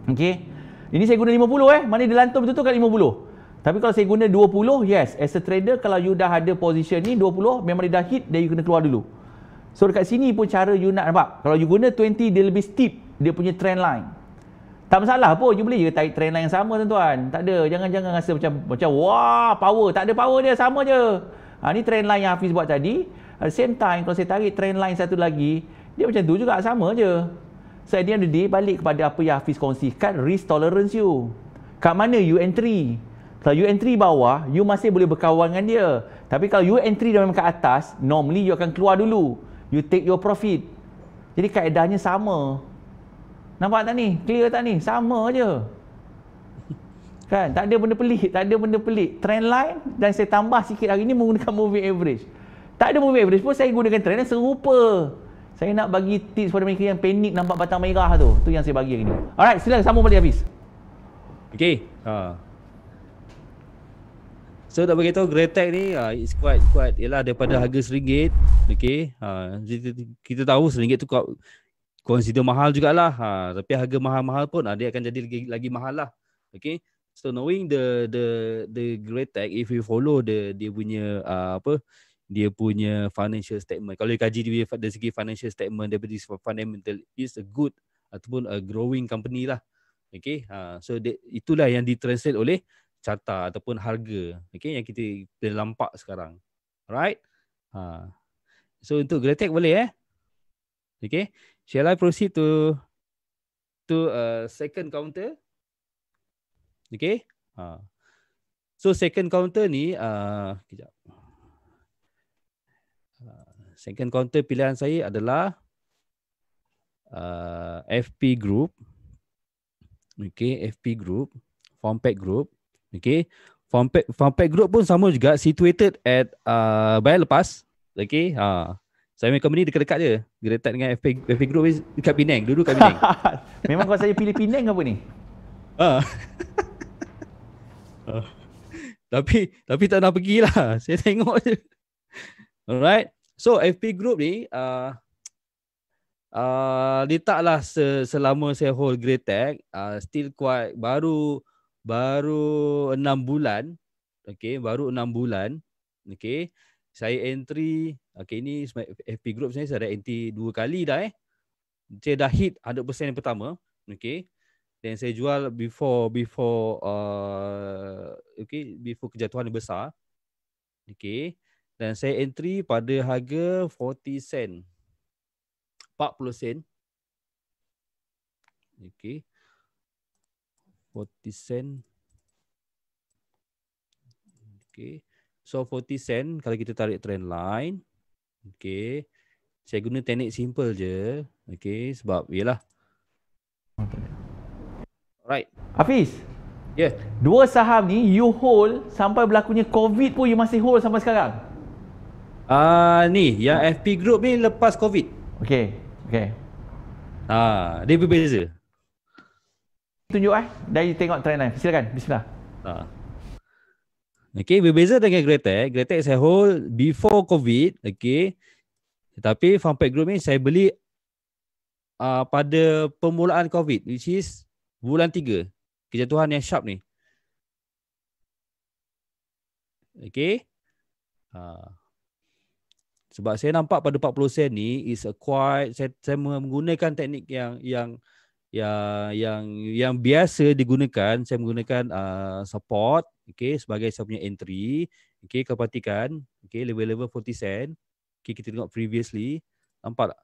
Speaker 5: Okey. Ini saya guna 50 mana dia lantur betul-betul kat 50. Tapi kalau saya guna 20, yes, as a trader kalau you dah ada position ni 20 memang dia dah hit, then you kena keluar dulu. So dekat sini pun cara you nak nampak. Kalau you guna 20 dia lebih steep dia punya trend line. Tak masalah pun, you boleh je tarik trend line yang sama tuan-tuan. Tak ada, jangan rasa macam wah, power. Tak ada power dia, sama je. Ni trend line yang Hafiz buat tadi. At the same time, kalau saya tarik trend line satu lagi, dia macam tu juga, sama je. So at the end of the day, balik kepada apa yang Hafiz kongsikan, risk tolerance you. Kat mana you entry? Kalau you entry bawah, you masih boleh berkawan dengan dia. Tapi kalau you entry dalam ke atas, normally you akan keluar dulu. You take your profit. Jadi kaedahnya sama. Nampak tak ni? Clear tak ni? Sama je. Kan? Tak ada benda pelik. Trend line dan saya tambah sikit hari ni menggunakan moving average. Tak ada moving average pun saya gunakan trend yang serupa. Saya nak bagi tips pada mereka yang panik nampak batang merah tu. Tu yang saya bagi hari ni. Alright, silakan sambung balik Hafiz.
Speaker 6: Okay. So nak beritahu Greatech ni it's quite ialah daripada harga RM1. Okay. Kita tahu RM1 tu consider mahal jugalah. Tapi harga mahal-mahal pun dia akan jadi lagi mahal lah. Okay. So knowing the Greatech, if you follow dia punya financial statement. Kalau you kaji dia dari segi financial statement, daripada fundamental, is a good ataupun a growing company lah. Okay. So itulah yang ditranslate oleh carta ataupun harga, okay, yang kita nampak sekarang. Alright. So untuk Greatech boleh okay. Shall I proceed to second counter? Okay. So second counter ni kejap. Second counter pilihan saya adalah FP Group. Okay, FP Group, Farmpack Group. Okay, Farmpack Group pun sama juga, situated at bayar lepas. Okay, saya punya company dekat-dekat je. Greatech dengan FP Group dekat Penang. Dulu kat Penang.
Speaker 5: Memang kau saja pilih Penang apa ni?
Speaker 6: Tapi tak nak pergilah. Saya tengok je. Alright. So FP Group ni letaklah selama saya hold Greatech, still quite baru 6 bulan. Okay, baru 6 bulan. Okay, saya entry. Okay, ini FP Group saya dah entry 2 kali dah. Saya dah hit 100% yang pertama. Okay, dan saya jual before kejatuhan yang besar. Okay, dan saya entry pada harga 40 sen. 40 sen. Okay. 40 sen. Okay. So 40 sen kalau kita tarik trend line. Okay. Saya guna teknik simple je. Okay. Sebab yelah. Alright.
Speaker 5: Hafiz,
Speaker 6: Yeah.
Speaker 5: dua saham ni you hold sampai berlakunya COVID pun you masih hold sampai sekarang?
Speaker 6: Ni yang FP Group ni lepas COVID.
Speaker 5: Okey, okey.
Speaker 6: Dia berbeza.
Speaker 5: Tunjuk dan you tengok trend line. Silakan, bismillah.
Speaker 6: Okay, berbeza dengan Gretek. Gretek saya hold before COVID. Okay. Tetapi Farmpack Group ni saya beli pada permulaan COVID, which is bulan 3. Kejatuhan yang sharp ni. Okay. Sebab saya nampak pada 40 sen ni is a quite, saya menggunakan teknik yang biasa digunakan. Saya menggunakan support, okay, sebagai saya punya entry. Okay, kau perhatikan, okay, level-level 40 sen. Okay, kita tengok previously, nampak tak?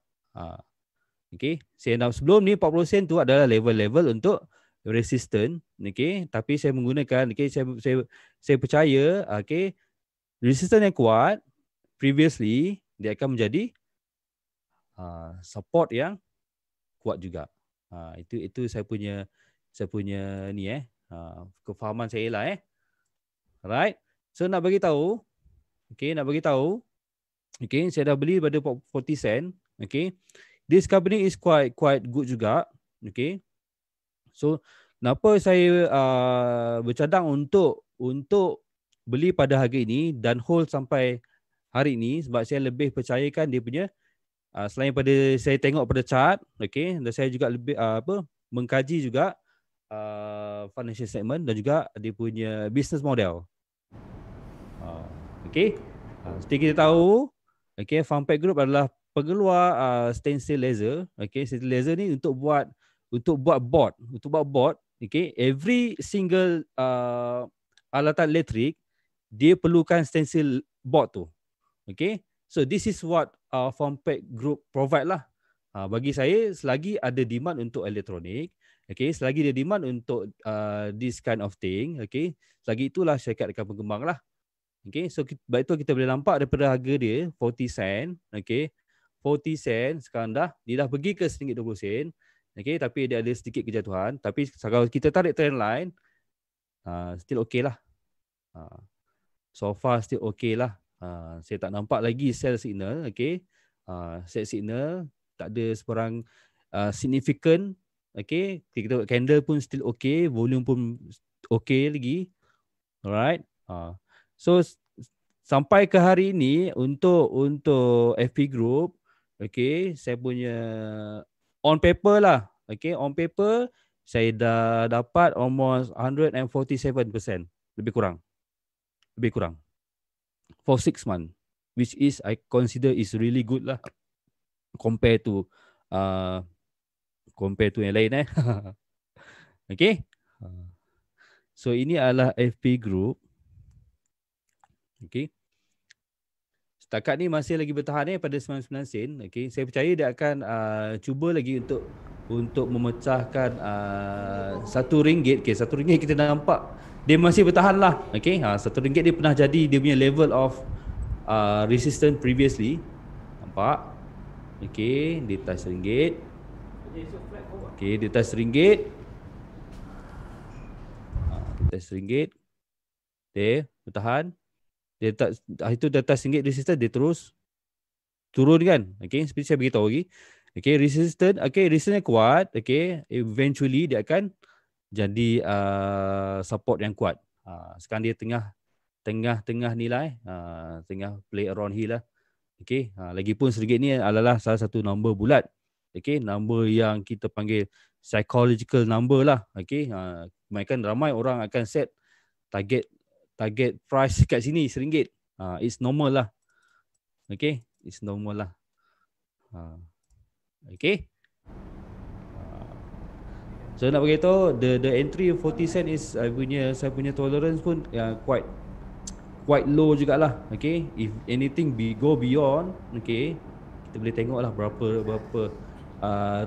Speaker 6: Okay, sebelum ni 40 sen tu adalah level-level untuk resistant, okay, tapi saya menggunakan, okay, saya percaya, okay, resistant yang kuat previously dia akan menjadi support yang kuat juga. Itu saya punya ni kefahaman saya lah Alright. So nak bagi tahu, okay, saya dah beli pada 40 sen, okay. This company is quite good juga, okay. So kenapa saya bercadang untuk beli pada harga ini dan hold sampai hari ini, sebab saya lebih percayakan dia punya selain pada saya tengok pada chart, okay, dan saya juga lebih mengkaji juga financial statement dan juga dia punya business model. Okay, seperti kita tahu, okay, Farmpack Group adalah pengeluar stainless steel laser. Okay, stainless steel laser ni untuk buat board, okay, every single alatan elektrik dia perlukan stainless steel board tu. Okay, so this is what Farmpack Group provide lah. Bagi saya, selagi ada demand untuk elektronik, okay, selagi ada demand untuk this kind of thing, okay, selagi itulah syarikat akan berkembang lah. Okay, so sebab itu kita boleh nampak daripada harga dia 40 sen, okay, 40 sen sekarang dia dah pergi ke RM1.20, okay, tapi dia ada sedikit kejatuhan, tapi kalau kita tarik trend line, still okay lah. So far still okay lah. Saya tak nampak lagi sell signal, okay. Sell signal tak ada sebarang significant, okay. Kita tengok candle pun still okay, volume pun okay lagi. Alright. So sampai ke hari ini untuk FP Group, okay, saya punya on paper lah, okay, on paper saya dah dapat almost 147%, lebih kurang for 6 months, which is I consider is really good lah compare to yang lain okay. So ini adalah FP Group. Okay. Setakat ni masih lagi bertahan pada 99 sen. Okay. Saya percaya dia akan cuba lagi untuk memecahkan RM1. Okay, RM1 kita dah nampak dia masih bertahan lah. Okay. RM1 dia pernah jadi dia punya level of resistance previously. Nampak? Okay, dia touch RM1. Okay, dia touch RM1. Touch RM1. Okay, bertahan. Dia tak, itu di atas RM1 resistance, dia terus turun kan. Okay, seperti saya beritahu lagi. Okay, resistance, okay, resistance yang kuat, okay, eventually dia akan jadi support yang kuat. Sekarang dia tengah nilai, tengah play around here lah. Okay, lagipun RM1 ni adalah salah satu number bulat. Okay, number yang kita panggil psychological number lah. Okay, kebanyakan ramai orang akan set target price kat sini RM1. It's normal lah. Okay, it's normal lah. Okay. So nak beritahu the entry 40 sen is saya punya tolerance pun quite low jugalah. Okay, if anything go beyond, okay, kita boleh tengoklah berapa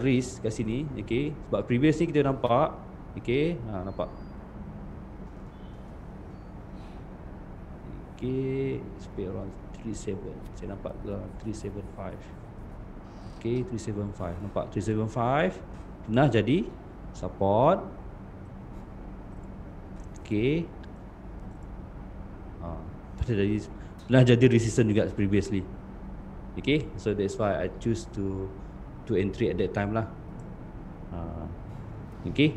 Speaker 6: risk kat sini. Okay, sebab previous ni kita nampak, Okay, nampak. Okay, speed around 37. Saya nampak 375. Okay, 375. Nampak 375. Pernah jadi support. Okay. Pernah jadi resistance juga previously. Okay, so that's why I choose to entry at that time lah. Okay.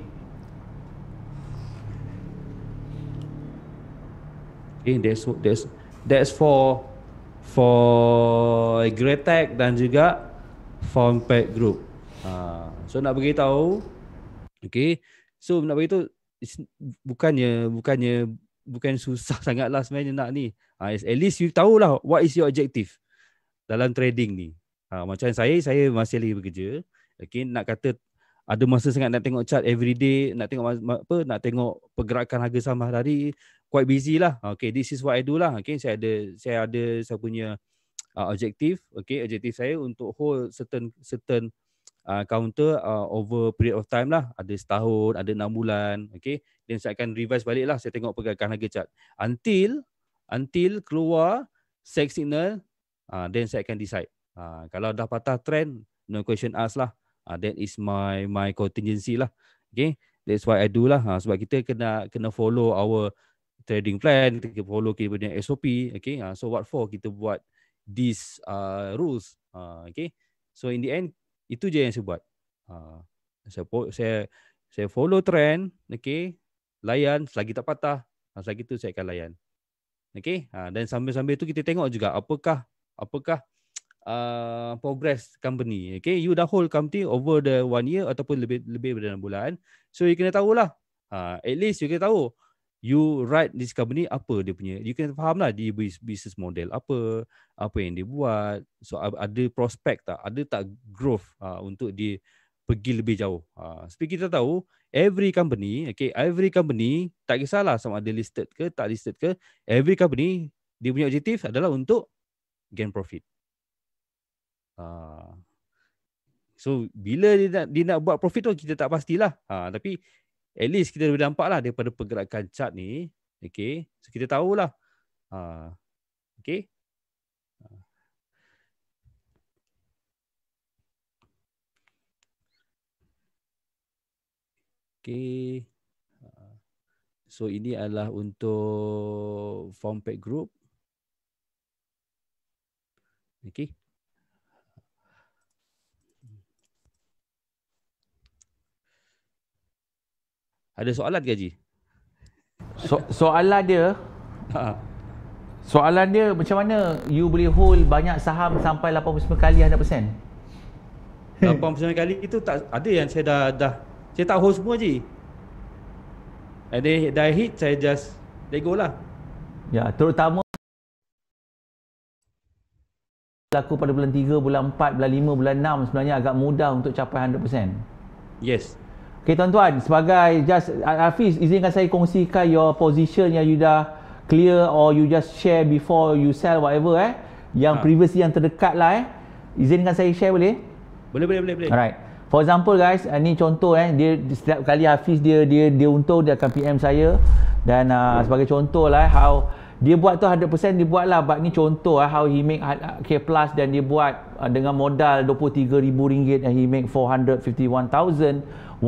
Speaker 6: Okay, that's for Greatech dan juga Formpact Group. So nak beritahu, okay. So nak beritahu bukan susah sangatlah sebenarnya nak ni. At least you tahulah what is your objective dalam trading ni. Macam saya masih lagi bekerja. Okay, nak kata ada masa sangat nak tengok chart every day, nak tengok pergerakan harga saham hari, quite busy lah. Okay, this is what I do lah. Okay, saya punya objektif. Okay, objektif saya untuk hold certain counter over period of time lah. Ada setahun, ada 6 bulan. Okay, then saya akan revise balik lah. Saya tengok pergerakan harga chart until keluar sell signal. Then saya akan decide. Kalau dah patah trend, no question asked lah. That is my contingency lah. Okay, that's why I do lah. Sebab kita kena follow our trading plan, kita follow kita punya SOP. Okay, so what for kita buat these rules. Okay, so in the end itu je yang saya buat. Saya follow trend. Okay, layan selagi tak patah, selagi tu saya akan layan. Okay, dan sambil-sambil tu kita tengok juga apakah progress company. Okay, you dah hold company over the 1 year ataupun lebih dari 6 bulan. So you kena tahulah. At least you kena tahu you write this company apa dia punya. You kena faham lah dia business model apa yang dia buat. So ada prospek tak? Ada tak growth untuk dia pergi lebih jauh. Seperti kita tahu every company tak kisahlah sama ada listed ke tak listed ke, every company dia punya objektif adalah untuk gain profit. So bila dia nak buat profit tu kita tak pastilah. Tapi at least kita boleh nampak lah daripada pergerakan chart ni. Okay, so kita tahulah. Okay. Okay. So ini adalah untuk Formpact Group. Okay. Ada soalan ke Haji?
Speaker 5: Soalan dia macam mana you boleh hold banyak saham sampai 89 kali 100%?
Speaker 6: 89 kali itu tak ada yang saya saya tak hold semua je. Dah hit saya just let go lah.
Speaker 5: Ya, terutama berlaku pada bulan 3, bulan 4, bulan 5, bulan 6 sebenarnya agak mudah untuk capai 100%.
Speaker 6: Yes.
Speaker 5: Okay tuan-tuan, sebagai Hafiz, izinkan saya kongsikan your position yang you dah clear or you just share before you sell whatever yang previously yang terdekat lah izinkan saya share boleh? Boleh. Alright. For example guys, ni contoh dia setiap kali Hafiz dia untung dia akan PM saya dan sebagai contoh lah how dia buat tu 100% dia buat lah, but ni contoh how he make K plus dan dia buat dengan modal RM23,000 and he make 1,900%.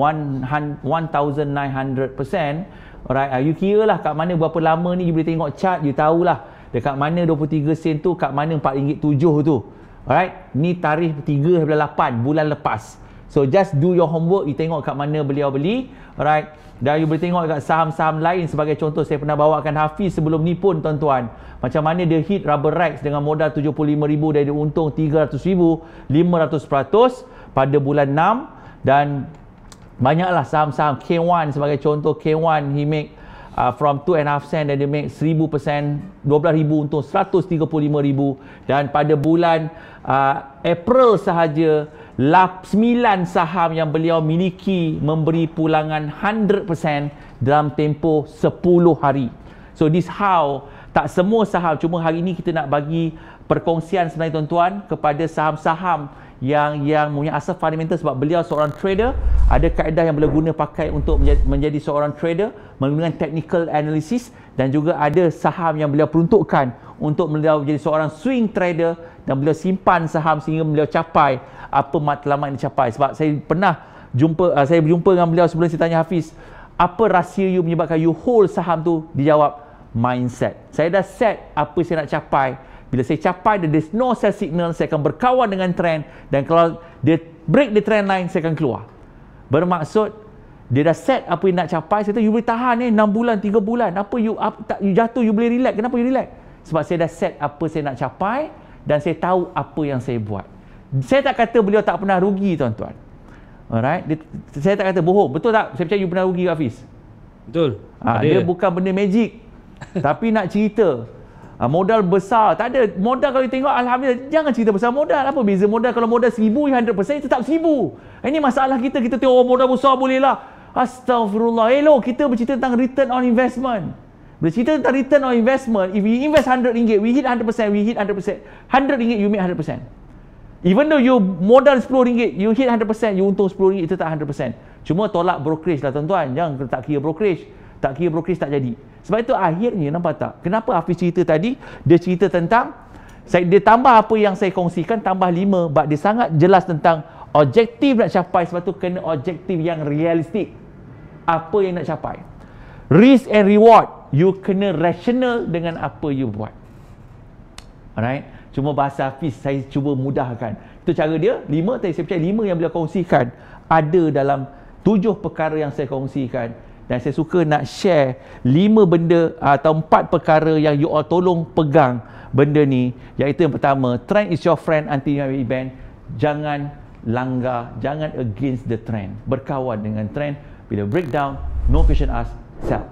Speaker 5: Alright, you kira lah kat mana berapa lama ni you boleh tengok chart, you tahulah dekat mana 23 sen tu, kat mana RM4.7 tu. Alright, ni tarikh 3/8 bulan lepas. So just do your homework, you tengok kat mana beliau beli. Alright, dan you boleh tengok dekat saham-saham lain sebagai contoh. Saya pernah bawakan Hafiz sebelum ni pun tuan-tuan, macam mana dia hit Rubber Rex dengan modal 75,000 dan dia untung 300,000, 500% pada bulan 6. Dan banyaklah saham-saham K1 sebagai contoh. K1 he make from 2.5 sen dan dia make 1000%, 12,000 untung 135,000. Dan pada bulan April sahaja 9 saham yang beliau miliki memberi pulangan 100% dalam tempoh 10 hari. So this how tak semua saham, cuma hari ini kita nak bagi perkongsian sebenarnya tuan-tuan kepada saham-saham yang punya asas fundamental, sebab beliau seorang trader, ada kaedah yang beliau guna pakai untuk menjadi seorang trader menggunakan technical analysis, dan juga ada saham yang beliau peruntukkan untuk beliau menjadi seorang swing trader, dan beliau simpan saham sehingga beliau capai apa matlamat yang dicapai. Sebab saya pernah jumpa dengan beliau sebelum saya tanya Hafiz, apa rahsia you menyebabkan you hold saham tu? Dia jawab, mindset. Saya dah set apa saya nak capai. Bila saya capai, there's no sell signal, saya akan berkawan dengan trend, dan kalau dia break the trend line, saya akan keluar. Bermaksud dia dah set apa yang nak capai. Saya kata you boleh tahan 6 bulan, 3 bulan, you jatuh, you boleh relax. Kenapa you relax? Sebab saya dah set apa saya nak capai dan saya tahu apa yang saya buat. Saya tak kata beliau tak pernah rugi, tuan-tuan. Alright, saya tak kata bohong. Betul tak? Saya percaya you pernah rugi, Hafiz.
Speaker 6: Betul.
Speaker 5: Dia bukan benda magic. Tapi nak cerita, modal besar, tak ada. Modal kalau tengok, alhamdulillah, jangan cerita pasal modal. Apa beza modal? Kalau modal 1000, 100% tetap 1000. Ini masalah kita tengok modal besar boleh lah. Astaghfirullah. Hello, kita bercerita tentang return on investment. Bercerita tentang return on investment, if we invest RM100, we hit 100%, we hit 100%. RM100, you make 100%. Even though you modal RM10, you hit 100%, you untung RM10, itu tak 100%. Cuma tolak brokerage lah, tuan-tuan. Jangan tak kira brokerage. Tak kira brokerage tak jadi. Sebab itu akhirnya, nampak tak? Kenapa Hafiz cerita tadi? Dia cerita tentang, dia tambah apa yang saya kongsikan, tambah 5, but dia sangat jelas tentang objektif nak capai. Sebab tu kena objektif yang realistik. Apa yang nak capai. Risk and reward, you kena rational dengan apa you buat. Alright? Cuma bahasa Hafiz saya cuba mudahkan. Itu cara dia. 5, tadi saya percaya 5 yang beliau kongsikan ada dalam 7 perkara yang saya kongsikan. Dan saya suka nak share 5 benda atau 4 perkara yang you all tolong pegang benda ni. Iaitu yang pertama, trend is your friend until you have event. Jangan langgar, jangan against the trend. Berkawan dengan trend. Bila breakdown, no question asked, sell.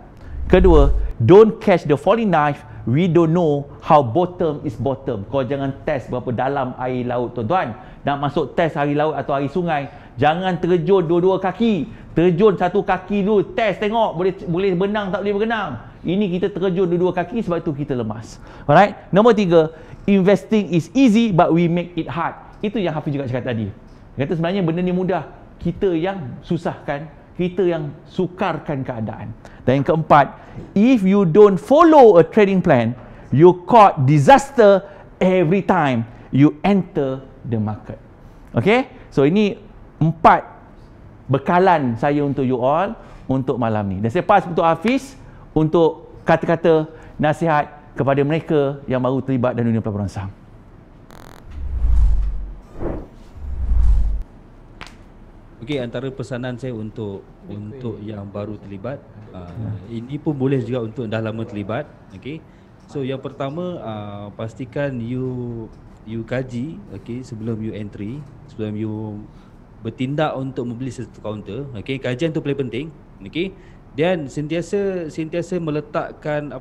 Speaker 5: Kedua, don't catch the falling knife. We don't know how bottom is bottom. Kau jangan test berapa dalam air laut, tuan-tuan. Nak masuk test air laut atau air sungai, jangan terjun dua-dua kaki. Terjun satu kaki dulu, test tengok boleh berenang tak boleh berenang. Ini kita terjun dua-dua kaki, sebab itu kita lemas. Alright. Nombor 3, investing is easy but we make it hard. Itu yang Hafiz juga cakap tadi. Dia kata sebenarnya benda ni mudah, kita yang susahkan, kita yang sukarkan keadaan. Dan yang keempat, if you don't follow a trading plan, you caught disaster every time you enter the market. Okay, so ini 4 bekalan saya untuk you all untuk malam ni. Dan saya pass untuk Hafiz untuk kata-kata nasihat kepada mereka yang baru terlibat dalam dunia pelaburan saham.
Speaker 6: Okey, antara pesanan saya untuk yang baru terlibat, ini pun boleh juga untuk dah lama terlibat. Okey. So yang pertama, pastikan you kaji, okey, sebelum you entry, sebelum you bertindak untuk membeli satu kaunter. Okey, kajian tu paling penting. Okey. Dan sentiasa meletakkan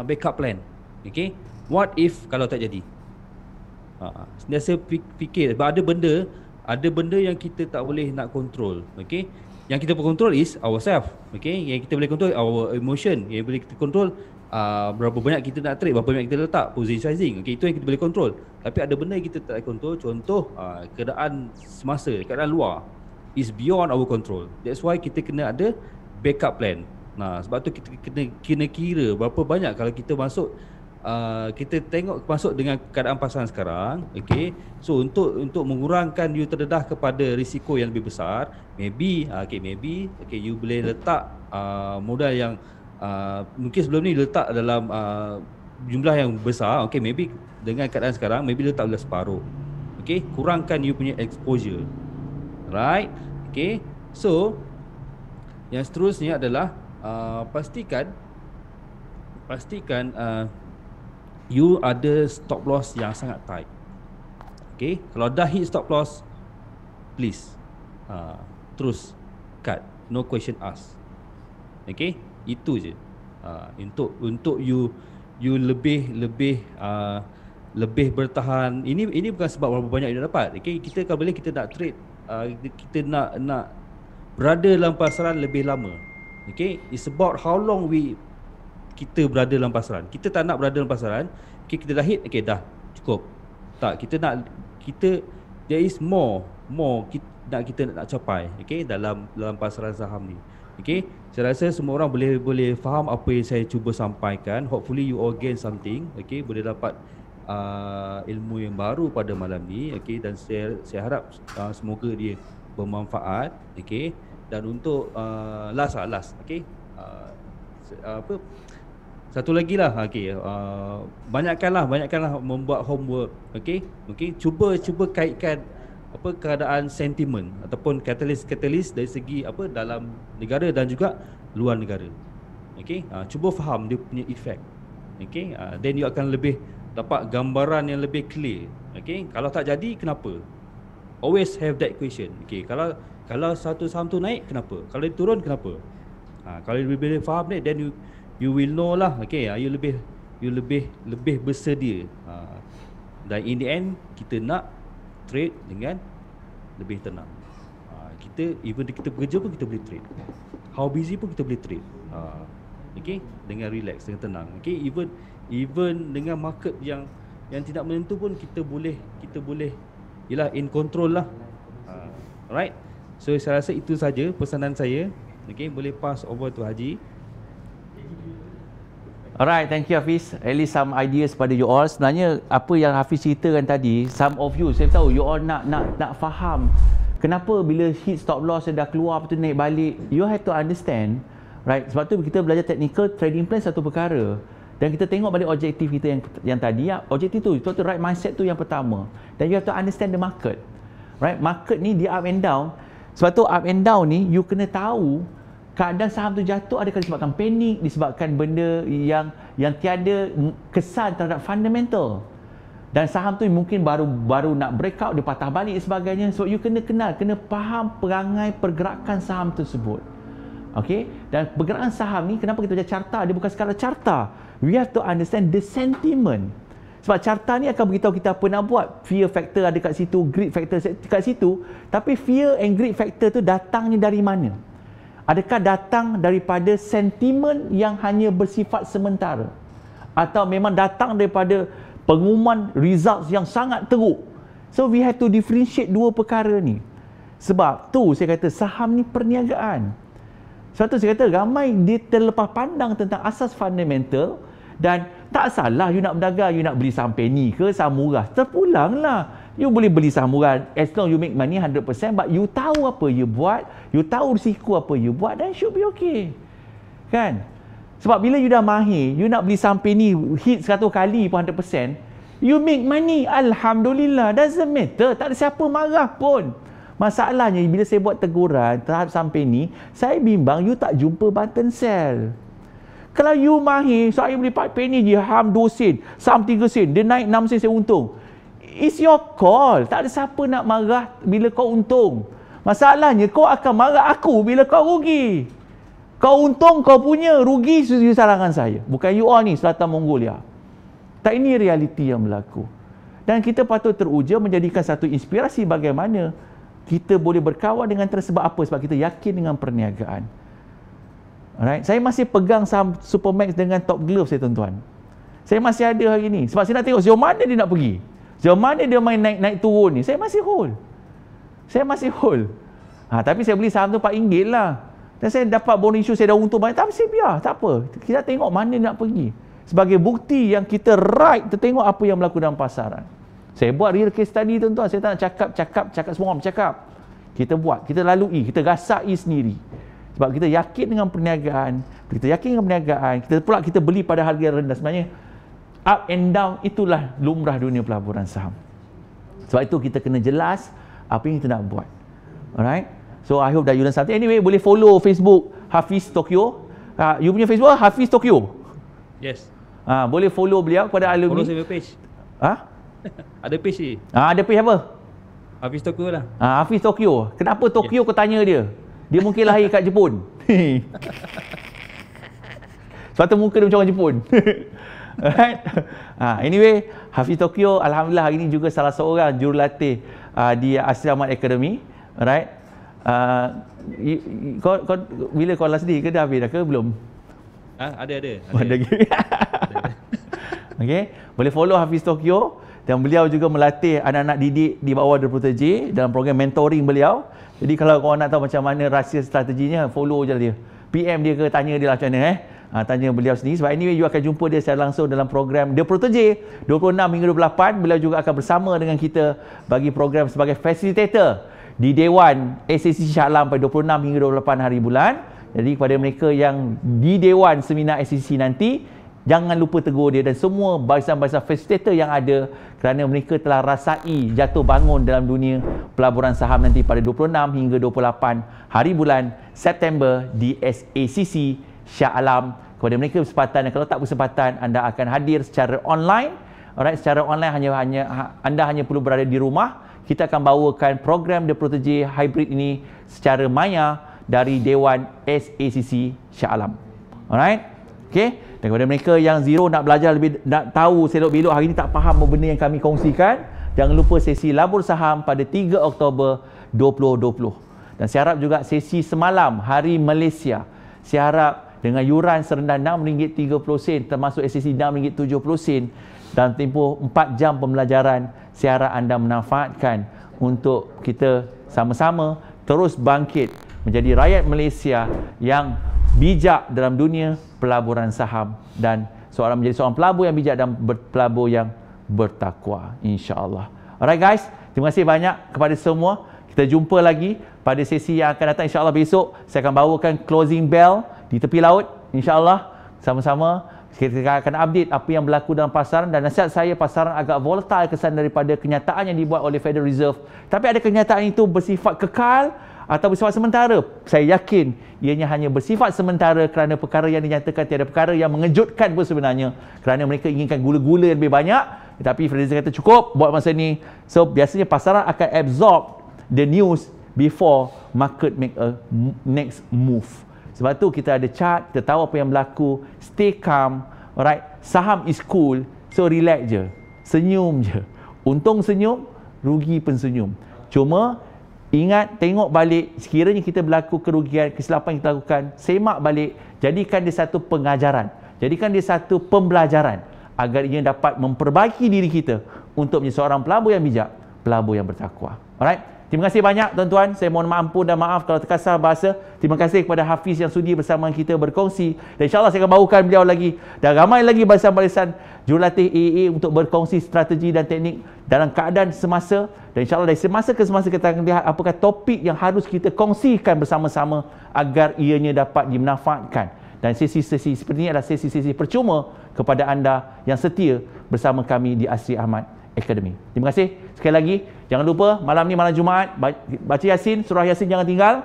Speaker 6: backup plan. Okey. What if kalau tak jadi? Sentiasa fikir, sebab ada benda yang kita tak boleh nak control. Okey. Yang kita boleh control is ourselves. Okey. Yang kita boleh control our emotion. Yang boleh kita control berapa banyak kita nak trade, berapa banyak kita letak positioning. Okey, itu yang kita boleh control. Tapi ada benda yang kita tak boleh control. Contoh keadaan semasa, keadaan luar is beyond our control. That's why kita kena ada backup plan. Nah, sebab tu kita kena kira berapa banyak kalau kita masuk. Kita tengok masuk dengan keadaan pasaran sekarang, okey. So untuk mengurangkan you terdedah kepada risiko yang lebih besar, maybe you boleh letak modal yang mungkin sebelum ni letak dalam jumlah yang besar, okey, maybe dengan keadaan sekarang maybe letak dalam separuh. Okey, kurangkan you punya exposure. Right? Okey. So yang seterusnya adalah pastikan you ada stop loss yang sangat tight. Okay, kalau dah hit stop loss, please terus cut, no question asked. Okay, itu je. Untuk you lebih bertahan. Ini bukan sebab berapa banyak you dapat. Okay, kita kalau boleh kita nak trade, kita nak berada dalam pasaran lebih lama. Okay, it's about how long kita berada dalam pasaran. Kita tak nak berada dalam pasaran, Okay, kita dah hit, okay dah cukup. Tak, there is more kita nak capai, okay, dalam pasaran saham ni. Okay, saya rasa semua orang boleh faham apa yang saya cuba sampaikan. Hopefully you all gain something, okay, boleh dapat ilmu yang baru pada malam ni, okay, dan saya harap semoga dia bermanfaat, okay. Dan untuk last, okay, satu lagi lah, okay, banyakkanlah membuat homework, okay. Cuba kaitkan keadaan sentimen ataupun katalis dari segi dalam negara dan juga luar negara, okay. Cuba faham dia punya efek, okay. Then you akan lebih dapat gambaran yang lebih clear, okay. Kalau tak jadi, kenapa? Always have that question, okay. Kalau satu saham tu naik, kenapa? Kalau dia turun, kenapa? Kalau lebih faham ni, then you will know lah, okay. You lebih bersedia. Dan in the end, kita nak trade dengan lebih tenang. Even kita bekerja pun kita boleh trade. How busy pun kita boleh trade. Okay, dengan relax, dengan tenang. Okay, even dengan market yang tidak menentu pun kita boleh ialah in control lah. Alright. So saya rasa itu saja pesanan saya. Okay, boleh pass over to Haji.
Speaker 5: Alright, thank you Hafiz. At least some ideas pada you all. Sebenarnya apa yang Hafiz ceritakan tadi, some of you, saya tahu you all nak faham kenapa bila hit stop loss dah keluar lepas tu naik balik. You have to understand, right? Sebab tu kita belajar technical trading plan satu perkara. Dan kita tengok balik objektif kita yang tadi, objektif tu right mindset tu yang pertama. Dan you have to understand the market. Right? Market ni dia up and down. Sebab tu up and down ni you kena tahu keadaan saham tu jatuh adakah disebabkan panik, disebabkan benda yang tiada kesan terhadap fundamental. Dan saham tu mungkin baru nak breakout, dia patah balik dan sebagainya. So you kena faham perangai pergerakan saham tersebut. Okay? Dan pergerakan saham ni, kenapa kita baca carta? Dia bukan sekadar carta. We have to understand the sentiment. Sebab carta ni akan beritahu kita apa nak buat. Fear factor ada kat situ, greed factor kat situ. Tapi fear and greed factor tu datangnya dari mana? Adakah datang daripada sentimen yang hanya bersifat sementara? Atau memang datang daripada pengumuman results yang sangat teruk? So we have to differentiate dua perkara ni. Sebab tu saya kata saham ni perniagaan. Sebab tu saya kata ramai dia terlepas pandang tentang asas fundamental. Dan tak salah you nak berdagang, you nak beli saham penny ke saham murah, terpulanglah. You boleh beli saham murah as long you make money 100%, but you tahu apa you buat, you tahu risiko apa you buat, then should be okay. Kan? Sebab bila you dah mahir, you nak beli saham penny hit 100 kali pun 100%, you make money, alhamdulillah, doesn't matter, tak ada siapa marah pun. Masalahnya bila saya buat teguran terhadap saham penny, saya bimbang you tak jumpa button sell. Kalau you mahir, saya beli 4 penny je, saham 2 sen, saham 3 sen, dia naik 6 sen saya untung. It's your call. Tak ada siapa nak marah bila kau untung. Masalahnya kau akan marah aku bila kau rugi. Kau untung kau punya, rugi sesuai sarangan saya. Bukan you all ni Selatan Mongolia. Tak, ini realiti yang berlaku. Dan kita patut teruja menjadikan satu inspirasi bagaimana kita boleh berkawan dengan sebab apa? Sebab kita yakin dengan perniagaan. Alright, saya masih pegang saham Supermax dengan Top Glove saya tuan-tuan. Saya masih ada hari ni. Sebab saya nak tengok sejauh mana dia nak pergi. Sejauh mana dia main naik turun ni. Saya masih hold. Tapi saya beli saham tu RM4 lah. Dan saya dapat bonus issue, saya dah untung banyak. Tapi saya biar, tak apa. Kita tengok mana dia nak pergi. Sebagai bukti yang kita kita tengok apa yang berlaku dalam pasaran. Saya buat real case study tuan-tuan. Saya tak nak cakap semua orang bercakap. Kita buat, kita lalui, kita rasai sendiri. Sebab kita yakin dengan perniagaan, kita beli pada harga yang rendah. Sebenarnya up and down itulah lumrah dunia pelaburan saham. Sebab itu kita kena jelas apa yang kita nak buat. Alright? So I hope that you learn something. Anyway, boleh follow Facebook Hafiz Tokyo. You punya Facebook Hafiz Tokyo?
Speaker 6: Yes.
Speaker 5: Boleh follow beliau kepada alumni.
Speaker 6: Follow saya page. Ada page ni.
Speaker 5: Ada page apa?
Speaker 6: Hafiz Tokyo lah.
Speaker 5: Hafiz Tokyo. Kenapa Tokyo kau tanya dia? Dia mungkin lahir kat Jepun. Sebab tu muka dia macam orang Jepun. Alright. Anyway, Hafiz Tokyo alhamdulillah hari ini juga salah seorang jurulatih di Asri Ahmad Academy. Alright. Kau bila kau last day ke dah habis dah ke belum?
Speaker 6: Ada.
Speaker 5: Okey, boleh follow Hafiz Tokyo dan beliau juga melatih anak-anak didik di bawah The Protege dalam program mentoring beliau. Jadi kalau korang nak tahu macam mana rahsia strateginya, follow je dia. PM dia ke tanya dia lah macam mana tanya beliau sendiri. Sebab anyway you akan jumpa dia secara langsung dalam program The Protege 26 hingga 28. Beliau juga akan bersama dengan kita bagi program sebagai facilitator di Dewan SACC Shah Alam pada 26 hingga 28 hari bulan. Jadi kepada mereka yang di Dewan Seminar SACC nanti, jangan lupa tegur dia dan semua barisan-barisan facilitator yang ada, kerana mereka telah rasai jatuh bangun dalam dunia pelaburan saham nanti pada 26 hingga 28 hari bulan September di SACC Shah Alam. Kepada mereka bersempatan dan kalau tak bersempatan, anda akan hadir secara online. Alright, secara online anda hanya perlu berada di rumah. Kita akan bawakan program The Protege Hybrid ini secara maya dari Dewan SACC Shah Alam. Alright? Okey. Dan kepada mereka yang zero nak belajar lebih, nak tahu selok-belok hari ini, tak faham apa benda yang kami kongsikan, jangan lupa sesi labur saham pada 3 Oktober 2020. Dan saya harap juga sesi semalam Hari Malaysia, saya harap dengan yuran serendah RM6.30 termasuk SACC RM6.70 dan tempoh 4 jam pembelajaran, saya harap anda memanfaatkan untuk kita sama-sama terus bangkit menjadi rakyat Malaysia yang bijak dalam dunia pelaburan saham dan menjadi seorang pelabur yang bijak dan pelabur yang bertakwa, insya-Allah. Alright guys, terima kasih banyak kepada semua. Kita jumpa lagi pada sesi yang akan datang, insya-Allah. Besok saya akan bawakan closing bell di tepi laut, insya-Allah. Sama-sama kita akan update apa yang berlaku dalam pasaran, dan nasihat saya, pasaran agak volatile kesan daripada kenyataan yang dibuat oleh Federal Reserve. Tapi ada kenyataan itu bersifat kekal atau bersifat sementara. Saya yakin ianya hanya bersifat sementara kerana perkara yang dinyatakan tiada perkara yang mengejutkan pun sebenarnya, kerana mereka inginkan gula-gula yang lebih banyak. Tetapi Federal Reserve kata cukup buat masa ni. So biasanya pasaran akan absorb the news before market make a next move. Sebab tu kita ada chart, kita tahu apa yang berlaku. Stay calm, alright. Saham is cool, so relax je, senyum je. Untung senyum, rugi pun senyum. Cuma ingat, tengok balik, sekiranya kita berlaku kerugian, kesilapan yang kita lakukan, semak balik, jadikan dia satu pengajaran, jadikan dia satu pembelajaran agar ia dapat memperbaiki diri kita untuk menjadi seorang pelabur yang bijak, pelabur yang bertakwa. Alright. Terima kasih banyak tuan-tuan. Saya mohon ampun dan maaf kalau terkasar bahasa. Terima kasih kepada Hafiz yang sudi bersama kita berkongsi. Dan insya-Allah saya akan bawakan beliau lagi dan ramai lagi barisan-barisan jurulatih AAA untuk berkongsi strategi dan teknik dalam keadaan semasa. Dan insya-Allah dari semasa ke semasa kita akan lihat apakah topik yang harus kita kongsikan bersama-sama agar ianya dapat dimanfaatkan. Dan sesi-sesi seperti ini adalah sesi-sesi percuma kepada anda yang setia bersama kami di Asri Ahmad Academy. Terima kasih sekali lagi. Jangan lupa malam ni, malam Jumaat, baca Yasin, surah Yasin jangan tinggal,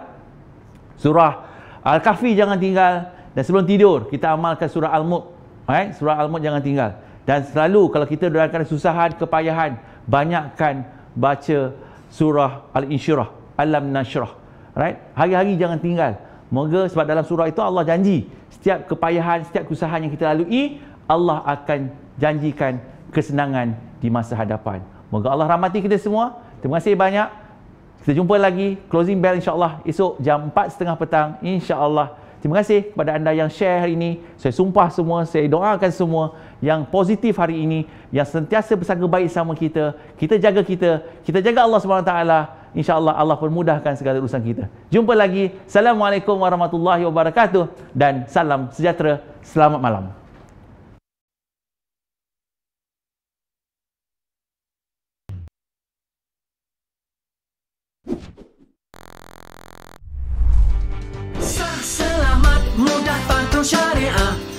Speaker 5: surah Al-Kahfi jangan tinggal, dan sebelum tidur kita amalkan surah Al-Mulk. Right? Surah Al-Mulk jangan tinggal. Dan selalu kalau kita dalam kesusahan, kepayahan, banyakkan baca surah Al-Insyirah, Alam Nashrah. Right? Hari-hari jangan tinggal. Moga sebab dalam surah itu Allah janji setiap kepayahan, setiap kesusahan yang kita lalui, Allah akan janjikan kesenangan di masa hadapan. Moga Allah rahmati kita semua. Terima kasih banyak. Kita jumpa lagi closing bell insya-Allah esok jam 4.30 petang insya-Allah. Terima kasih kepada anda yang share hari ini. Saya sumpah semua, saya doakan semua yang positif hari ini, yang sentiasa bersangka baik sama kita. Kita jaga kita jaga Allah SWT. Insya-Allah Allah permudahkan segala urusan kita. Jumpa lagi. Assalamualaikum warahmatullahi wabarakatuh dan salam sejahtera. Selamat malam.
Speaker 4: Selamat mudah patuh syariah.